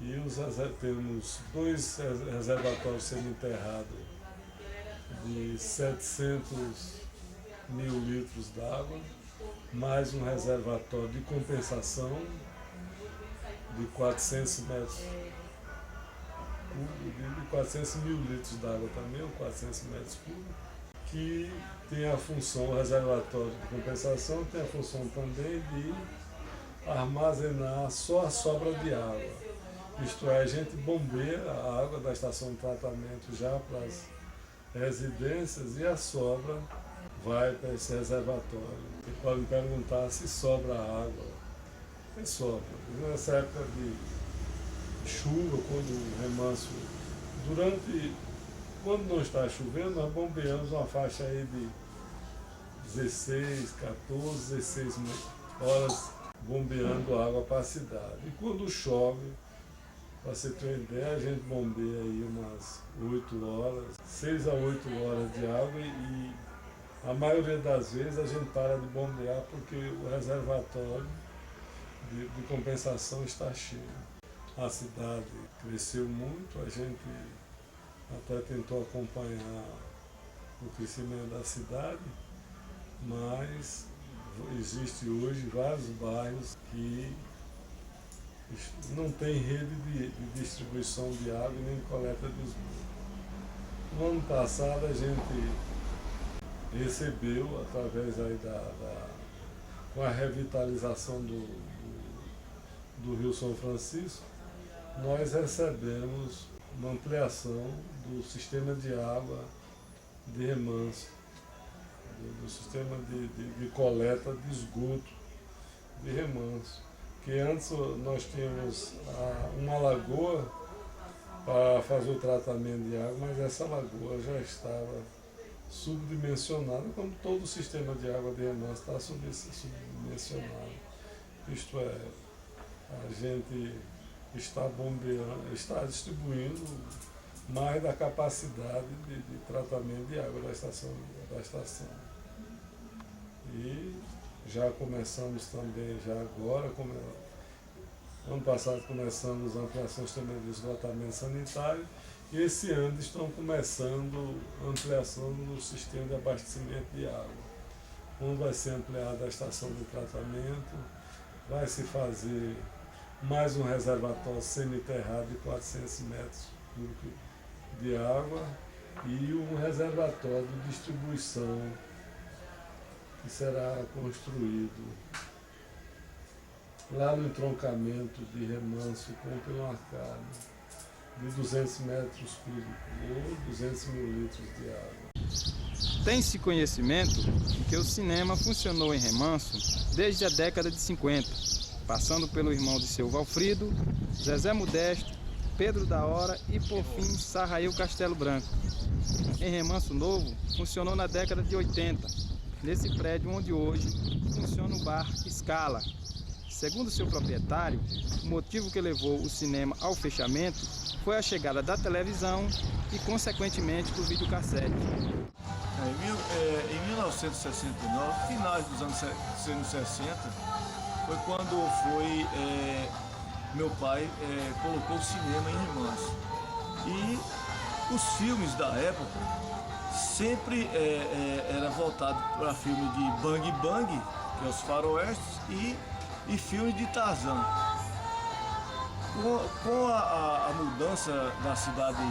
e temos 2 reservatórios semi-enterrados de 700 mil litros d'água, mais um reservatório de compensação de 400 metros cúbicos, de 400 mil litros d'água também, ou 400 metros cúbicos, que tem a função, o reservatório de compensação tem a função também de armazenar só a sobra de água. Isto é, a gente bombeia a água da estação de tratamento já para as residências e a sobra vai para esse reservatório. E podem perguntar se sobra água. E sobra. Nessa época de chuva, quando o remanso, quando não está chovendo, nós bombeamos uma faixa aí de 16, 14, 16 horas bombeando água para a cidade. E quando chove, para você ter uma ideia, a gente bombeia aí umas 8 horas, 6 a 8 horas de água e a maioria das vezes a gente para de bombear porque o reservatório de compensação está cheio. A cidade cresceu muito, a gente até tentou acompanhar o crescimento da cidade, mas existe hoje vários bairros que não tem rede de distribuição de água e nem de coleta de esgoto. No ano passado a gente recebeu, através aí com a revitalização do Rio São Francisco, nós recebemos uma ampliação do sistema de água de remanso, do sistema de coleta de esgoto de remanso. Que antes nós tínhamos uma lagoa para fazer o tratamento de água, mas essa lagoa já estava subdimensionada, como todo o sistema de água de remanso está subdimensionado. Isto é, a gente está bombeando, está distribuindo mais da capacidade de tratamento de água da estação. E já começamos também, já agora, ano passado começamos a ampliação do sistema de esgotamento sanitário e esse ano estão começando a ampliação do sistema de abastecimento de água. Onde vai ser ampliada a estação de tratamento, vai se fazer mais um reservatório semienterrado de 400 metros cúbicos de água e um reservatório de distribuição que será construído lá no entroncamento de remanso com o Pilão Arcado, de 200 metros cúbicos ou 200 mil litros de água.
Tem-se conhecimento de que o cinema funcionou em Remanso desde a década de 50, passando pelo irmão de seu Valfrido, Zezé Modesto, Pedro da Hora e, por fim, Sarrail Castelo Branco. Em Remanso Novo, funcionou na década de 80, nesse prédio onde hoje funciona o bar Scala. Segundo seu proprietário, o motivo que levou o cinema ao fechamento foi a chegada da televisão e, consequentemente, do videocassete.
Em 1969, finais dos anos 60, foi quando meu pai colocou o cinema em Remanso. E os filmes da época sempre era voltado para filme de Bang Bang, que é os faroestes, e filmes de Tarzan. Com a mudança da cidade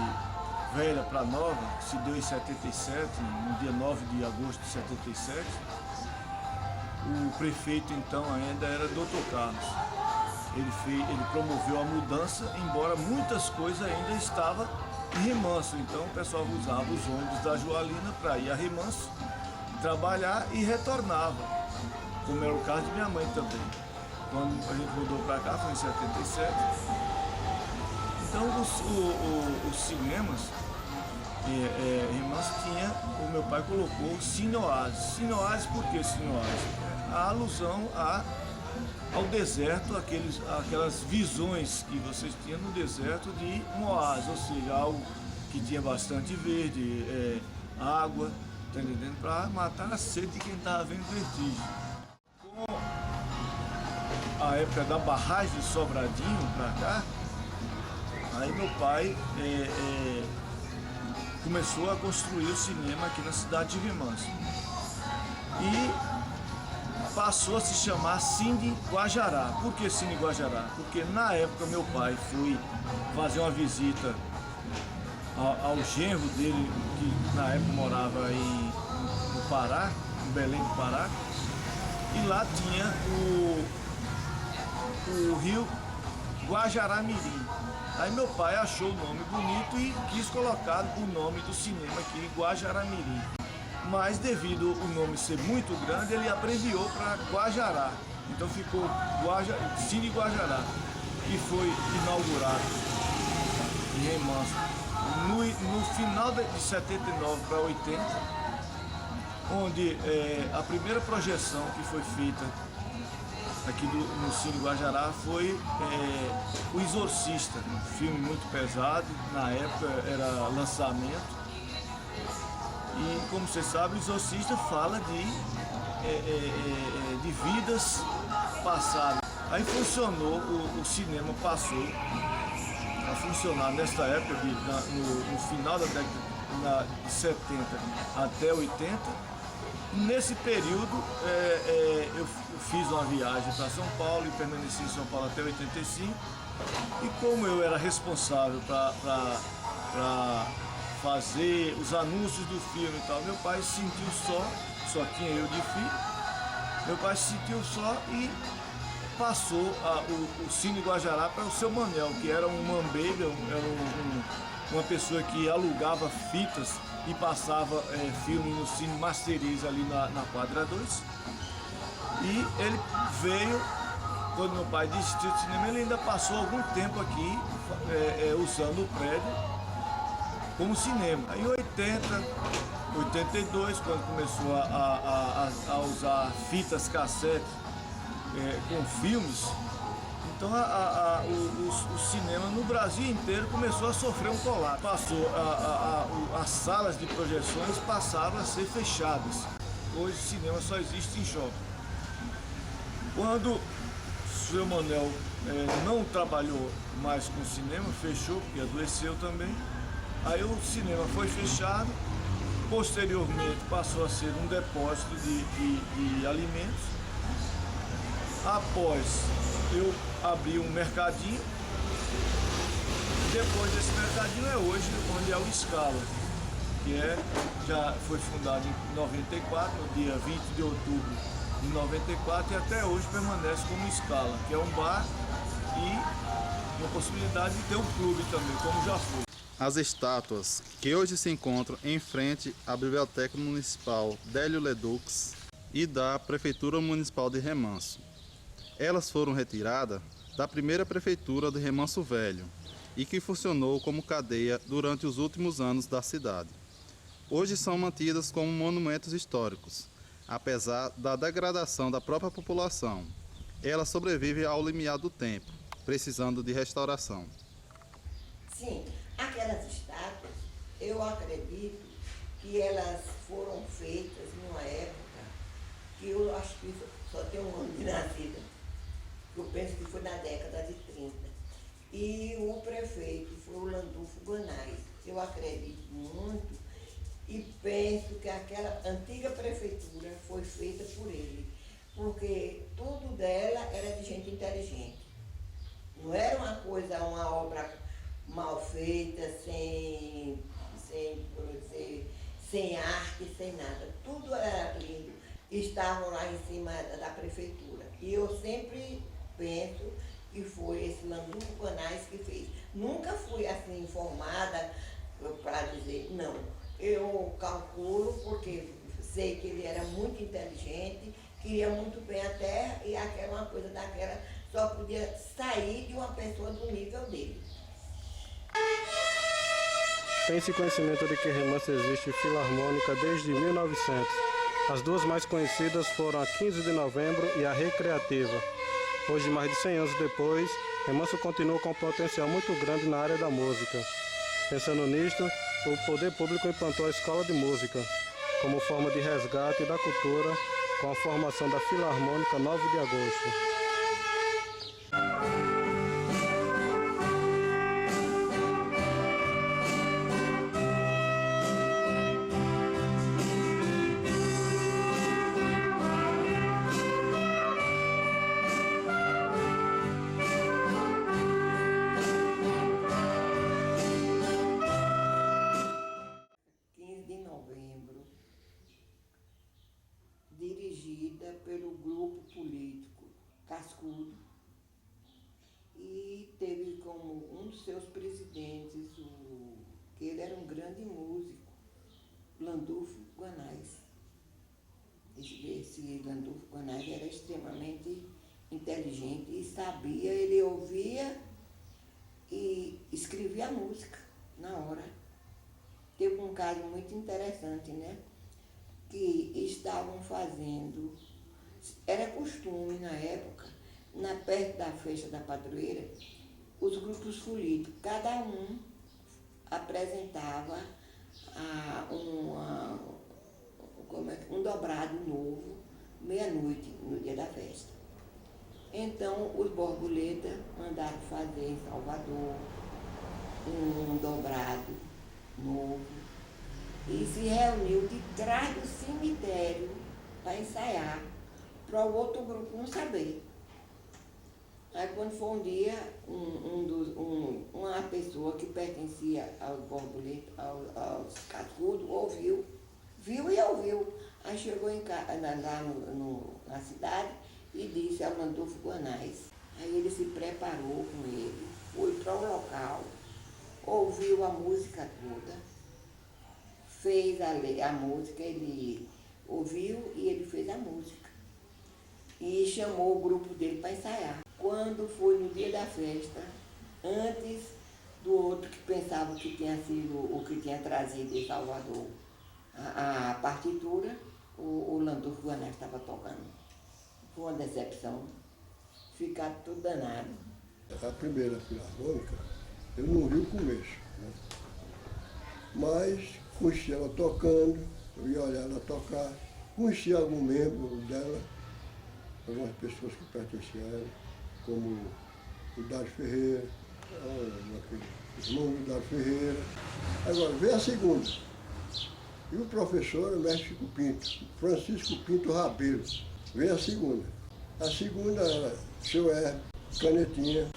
velha para nova, que se deu em 77, no dia 9 de agosto de 77, o prefeito então ainda era Dr. Carlos. Ele promoveu a mudança, embora muitas coisas ainda estavam em Remanso. Então o pessoal usava os ônibus da Joalina para ir a Remanso, trabalhar e retornava, como era o caso de minha mãe também. Quando a gente mudou para cá, foi em 77. Então os cinemas, Remanso tinha, o meu pai colocou Cine Oásis. Cine Oásis, por que Cine Oásis? A alusão ao deserto, aquelas visões que vocês tinham no deserto de um oásis, ou seja, algo que tinha bastante verde, água, tá entendendo? Para matar a sede de quem estava vendo vertigem. Com a época da barragem de Sobradinho para cá, aí meu pai começou a construir o cinema aqui na cidade de Remanso. e passou a se chamar Cine Guajará. Por que Cine Guajará? Porque na época meu pai foi fazer uma visita ao genro dele, que na época morava no Pará, em Belém do Pará, e lá tinha o rio Guajará-Mirim. Aí meu pai achou o nome bonito e quis colocar o nome do cinema aqui, Guajará-Mirim. Mas devido o nome ser muito grande, ele abreviou para Guajará. Então ficou Cine Guajará, que foi inaugurado em Remanso no final de 79 para 80, onde a primeira projeção que foi feita aqui no Cine Guajará foi O Exorcista, um filme muito pesado, na época era lançamento. E como você sabe, O Exorcista fala de vidas passadas. Aí funcionou, o cinema passou a funcionar nesta época, no final da década de 70 até 80. Nesse período, eu fiz uma viagem para São Paulo e permaneci em São Paulo até 85. E como eu era responsável para fazer os anúncios do filme e tal, meu pai se sentiu só tinha eu de filho, meu pai se sentiu só e passou o Cine Guajará para o seu Manel, que era um mambeiro, era uma pessoa que alugava fitas e passava filme no Cine Masteriz ali na quadra 2. E ele veio, quando meu pai desistiu do cinema, ele ainda passou algum tempo aqui usando o prédio como cinema. Em 82, quando começou a usar fitas cassete com filmes, então o cinema no Brasil inteiro começou a sofrer um colapso. As salas de projeções passaram a ser fechadas. Hoje o cinema só existe em shopping. Quando o seu Manel não trabalhou mais com cinema, fechou, porque adoeceu também. Aí o cinema foi fechado, posteriormente passou a ser um depósito de alimentos. Após eu abri um mercadinho, depois desse mercadinho é hoje onde é o Scala, que já foi fundado em 94, no dia 20 de outubro de 94, e até hoje permanece como Scala, que é um bar e uma possibilidade de ter um clube também, como já foi.
As estátuas que hoje se encontram em frente à Biblioteca Municipal Délio Ledux e da Prefeitura Municipal de Remanso. Elas foram retiradas da primeira prefeitura de Remanso Velho e que funcionou como cadeia durante os últimos anos da cidade. Hoje são mantidas como monumentos históricos, apesar da degradação da própria população. Elas sobrevivem ao limiar do tempo, precisando de restauração.
Sim. Aquelas estátuas, eu acredito que elas foram feitas numa época que eu acho que só tem um ano de nascida. Eu penso que foi na década de 30. E o prefeito foi o Landulfo Guanais. Eu acredito muito e penso que aquela antiga prefeitura foi feita por ele, porque tudo dela era de gente inteligente. Não era uma obra mal feita, sem arte, sem nada. Tudo era lindo. Estavam lá em cima da prefeitura. E eu sempre penso que foi esse Landulfo Guanais que fez. Nunca fui assim informada para dizer, não. Eu calculo porque sei que ele era muito inteligente, queria muito bem a terra e aquela uma coisa daquela só podia sair de uma pessoa do nível dele.
Tem-se conhecimento de que Remanso existe filarmônica desde 1900. As duas mais conhecidas foram a 15 de novembro e a Recreativa. Hoje, mais de 100 anos depois, Remanso continua com um potencial muito grande na área da música. Pensando nisto, o poder público implantou a Escola de Música, como forma de resgate da cultura, com a formação da Filarmônica 9 de Agosto.
dirigida pelo grupo político Cascudo e teve como um dos seus presidentes, que ele era um grande músico, Landulfo Guanais. Esse Landulfo Guanais era extremamente inteligente e sabia, ele ouvia e escrevia a música na hora. Teve um caso muito interessante, né? Que estavam fazendo, era costume na época, perto da festa da padroeira, os grupos políticos, cada um apresentava um dobrado novo, meia-noite, no dia da festa. Então, os Borboletas mandaram fazer em Salvador um dobrado novo e se reuniu de trás do cemitério para ensaiar, para o outro grupo não saber. Aí, quando foi um dia, uma pessoa que pertencia aos Borboletas, aos Cascudos, viu e ouviu. Aí chegou lá na cidade e disse ao Landulfo Guanais. Aí ele se preparou com ele, foi para o local, ouviu a música toda, fez a música, ele ouviu e ele fez a música. E chamou o grupo dele para ensaiar. Quando foi no dia da festa, antes do outro que pensava que tinha sido o que tinha trazido de Salvador a partitura, o Landulfo Guanais estava tocando. Foi uma decepção, ficar tudo danado.
A primeira filarmônica, eu não vi o começo, né? Mas conheci ela tocando, eu ia olhar ela tocar, conheci algum membro dela, algumas pessoas que pertenciam a ela, como o Dário Ferreira, os irmãos do Dário Ferreira. Agora, veio a segunda. E o professor, o mestre Chico Pinto, Francisco Pinto Rabelo, veio a segunda. A segunda era seu Canetinha,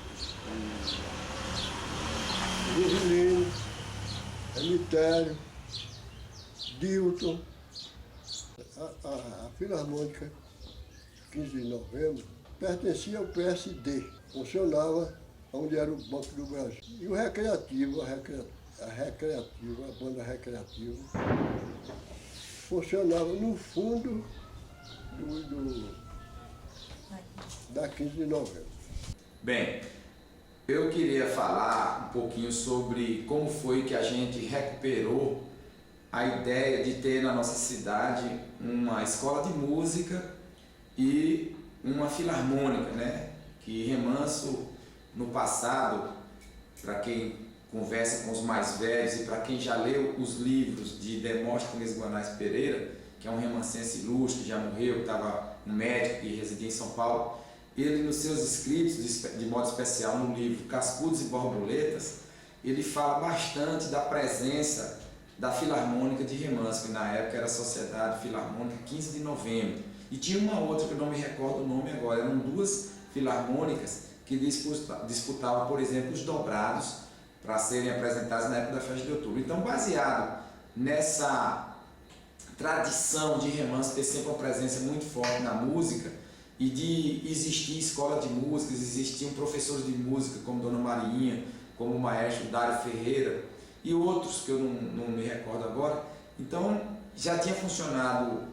Virgilino, Emitério, Dilton. A Filarmônica, 15 de novembro, pertencia ao PSD, funcionava onde era o Banco do Brasil. E o recreativo, a banda recreativa, funcionava no fundo da 15 de novembro.
Bem, eu queria falar um pouquinho sobre como foi que a gente recuperou a ideia de ter na nossa cidade uma escola de música e uma filarmônica, né? Que Remanso, no passado, para quem conversa com os mais velhos e para quem já leu os livros de Demóstenes Guanais Pereira, que é um remansense ilustre, já morreu, estava um médico e residia em São Paulo, ele nos seus escritos, de modo especial no livro Cascudos e Borboletas, ele fala bastante da presença da Filarmônica de Remanso, que na época era a Sociedade Filarmônica 15 de Novembro. E tinha uma outra que eu não me recordo o nome agora, eram duas filarmônicas que disputavam, por exemplo, os dobrados para serem apresentados na época da festa de outubro. Então, baseado nessa tradição de Remanso ter sempre uma presença muito forte na música e de existir escola de músicas, existiam professores de música como Dona Marinha, como o maestro Dário Ferreira e outros que eu não me recordo agora. Então, já tinha funcionado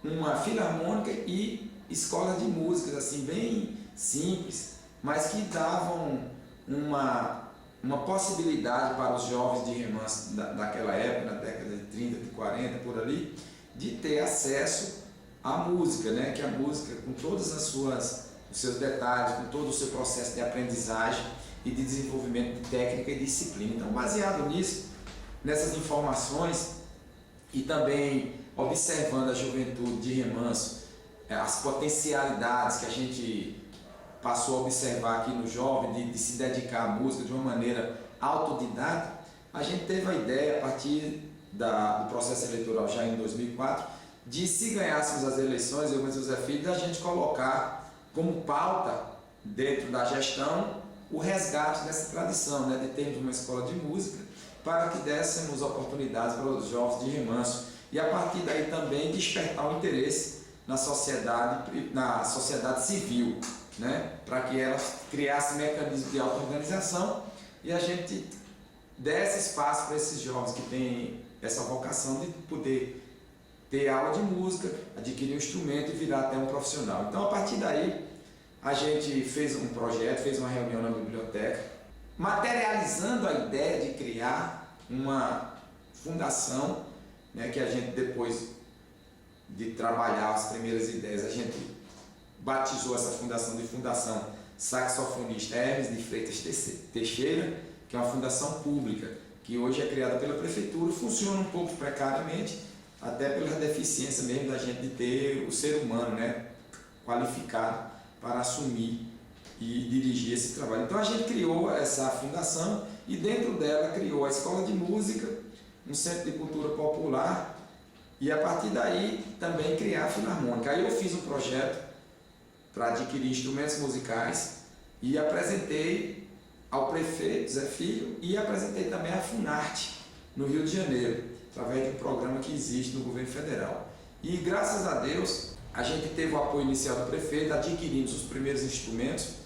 uma filarmônica e escola de músicas, assim, bem simples, mas que davam uma possibilidade para os jovens de Remanso daquela época, na década de 30, de 40, por ali, de ter acesso à música, né? Que a música, com todos os seus detalhes, com todo o seu processo de aprendizagem e de desenvolvimento de técnica e disciplina. Então, baseado nisso, nessas informações e também observando a juventude de Remanso, as potencialidades que a gente passou a observar aqui no jovem de se dedicar à música de uma maneira autodidata, a gente teve a ideia, a partir do processo eleitoral já em 2004, de, se ganhássemos as eleições, eu e José Filho, da gente colocar como pauta dentro da gestão o resgate dessa tradição, né, de termos uma escola de música para que dessemos oportunidades para os jovens de Remanso e a partir daí também despertar o interesse na sociedade civil, né? Para que ela criasse mecanismos de auto-organização e a gente desse espaço para esses jovens que têm essa vocação de poder ter aula de música, adquirir um instrumento e virar até um profissional. Então, a partir daí, a gente fez um projeto, fez uma reunião na biblioteca, materializando a ideia de criar uma fundação, né, que a gente, depois de trabalhar as primeiras ideias, a gente batizou essa fundação de Fundação Saxofonista Hermes de Freitas Teixeira, que é uma fundação pública, que hoje é criada pela prefeitura, funciona um pouco precariamente, até pela deficiência mesmo da gente de ter o ser humano, né, qualificado para assumir e dirigir esse trabalho. Então a gente criou essa fundação e dentro dela criou a escola de música, um centro de cultura popular e a partir daí também criar a filarmônica. Aí eu fiz um projeto para adquirir instrumentos musicais e apresentei ao prefeito Zé Filho e apresentei também a Funarte no Rio de Janeiro, através de um programa que existe no governo federal. E graças a Deus, a gente teve o apoio inicial do prefeito, adquirimos os primeiros instrumentos,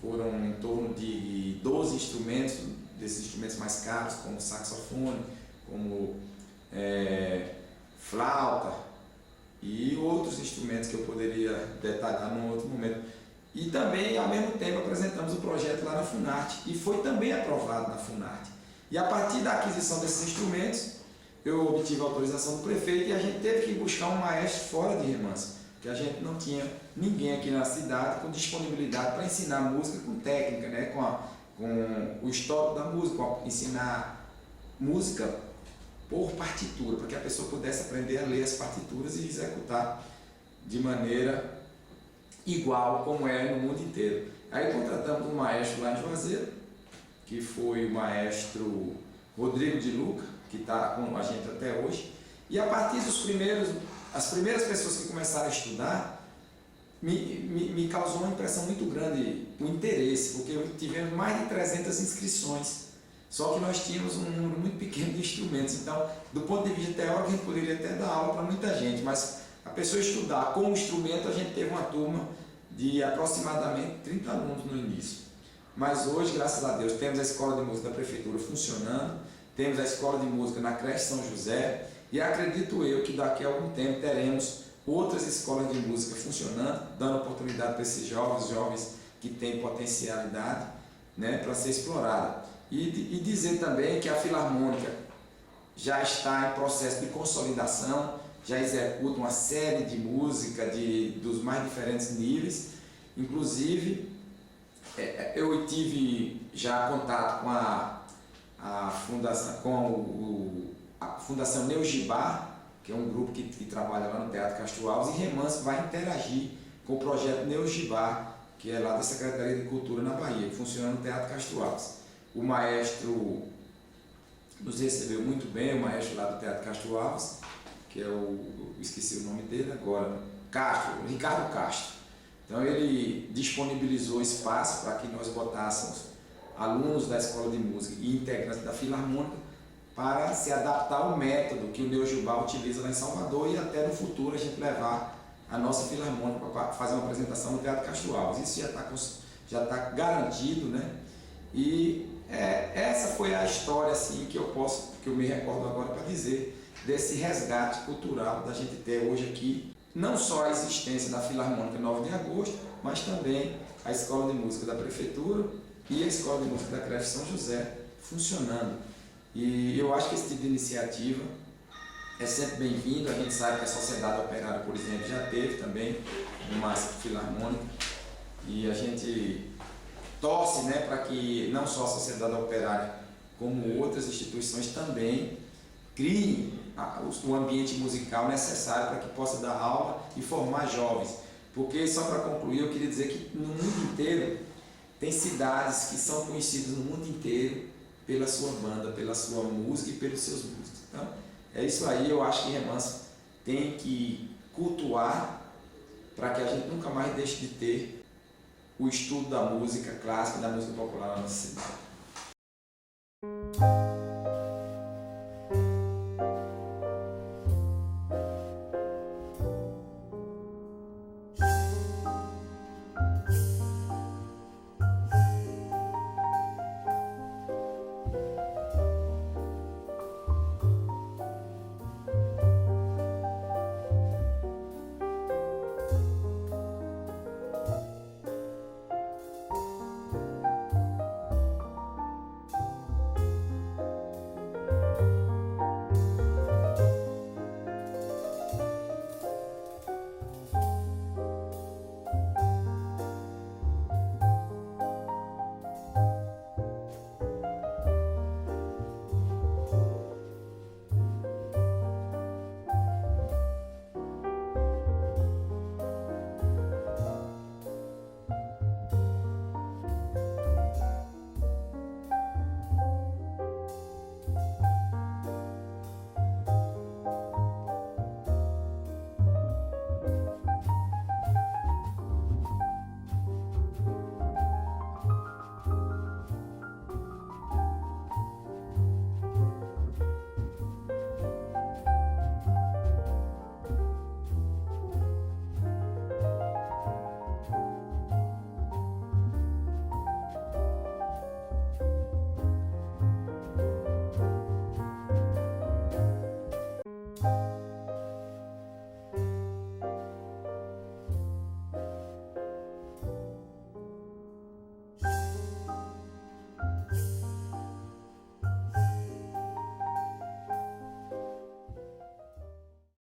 foram em torno de 12 instrumentos, desses instrumentos mais caros, como saxofone, como flauta e outros instrumentos que eu poderia detalhar num outro momento. E também, ao mesmo tempo, apresentamos o projeto lá na Funarte e foi também aprovado na Funarte. E a partir da aquisição desses instrumentos, eu obtive a autorização do prefeito e a gente teve que buscar um maestro fora de Remanso, porque a gente não tinha ninguém aqui na cidade com disponibilidade para ensinar música com técnica, né? com o histórico da música, ensinar música por partitura, para que a pessoa pudesse aprender a ler as partituras e executar de maneira igual como é no mundo inteiro. Aí contratamos um maestro lá em Juazeiro, que foi o maestro Rodrigo de Luca, que está com a gente até hoje, e a partir as primeiras pessoas que começaram a estudar, me causou uma impressão muito grande, o interesse, porque tivemos mais de 300 inscrições, só que nós tínhamos um número muito pequeno de instrumentos, então, do ponto de vista teórico, a gente poderia até dar aula para muita gente, mas a pessoa estudar com o instrumento, a gente teve uma turma de aproximadamente 30 alunos no início. Mas hoje, graças a Deus, temos a Escola de Música da Prefeitura funcionando, temos a Escola de Música na Creche São José e acredito eu que daqui a algum tempo teremos outras escolas de música funcionando, dando oportunidade para esses jovens que têm potencialidade, né, para ser explorada. E dizer também que a Filarmônica já está em processo de consolidação, já executa uma série de música dos mais diferentes níveis, inclusive eu tive já contato com a Fundação Neugibá, que é um grupo que trabalha lá no Teatro Castro Alves, e Remanso vai interagir com o projeto Neugibá, que é lá da Secretaria de Cultura na Bahia, que funciona no Teatro Castro Alves. O maestro nos recebeu muito bem, o maestro lá do Teatro Castro Alves, que é esqueci o nome dele agora, Ricardo Castro. Então ele disponibilizou espaço para que nós botássemos alunos da Escola de Música e integrantes da Filarmônica para se adaptar ao método que o Neugibá utiliza lá em Salvador e até no futuro a gente levar a nossa Filarmônica para fazer uma apresentação no Teatro Castro Alves. Isso já está garantido, né? E essa foi a história assim, que eu me recordo agora para dizer desse resgate cultural da gente ter hoje aqui, não só a existência da Filarmônica 9 de agosto, mas também a Escola de Música da Prefeitura e a Escola de Música da Creche São José funcionando. E eu acho que esse tipo de iniciativa é sempre bem-vindo. A gente sabe que a Sociedade Operária, por exemplo, já teve também uma Filarmônica e a gente torce, né, para que não só a Sociedade Operária, como outras instituições também criem o ambiente musical necessário para que possa dar aula e formar jovens. Porque, só para concluir, eu queria dizer que no mundo inteiro tem cidades que são conhecidas no mundo inteiro pela sua banda, pela sua música e pelos seus músicos. Então, é isso aí. Eu acho que Remanso tem que cultuar para que a gente nunca mais deixe de ter o estudo da música clássica e da música popular na nossa cidade.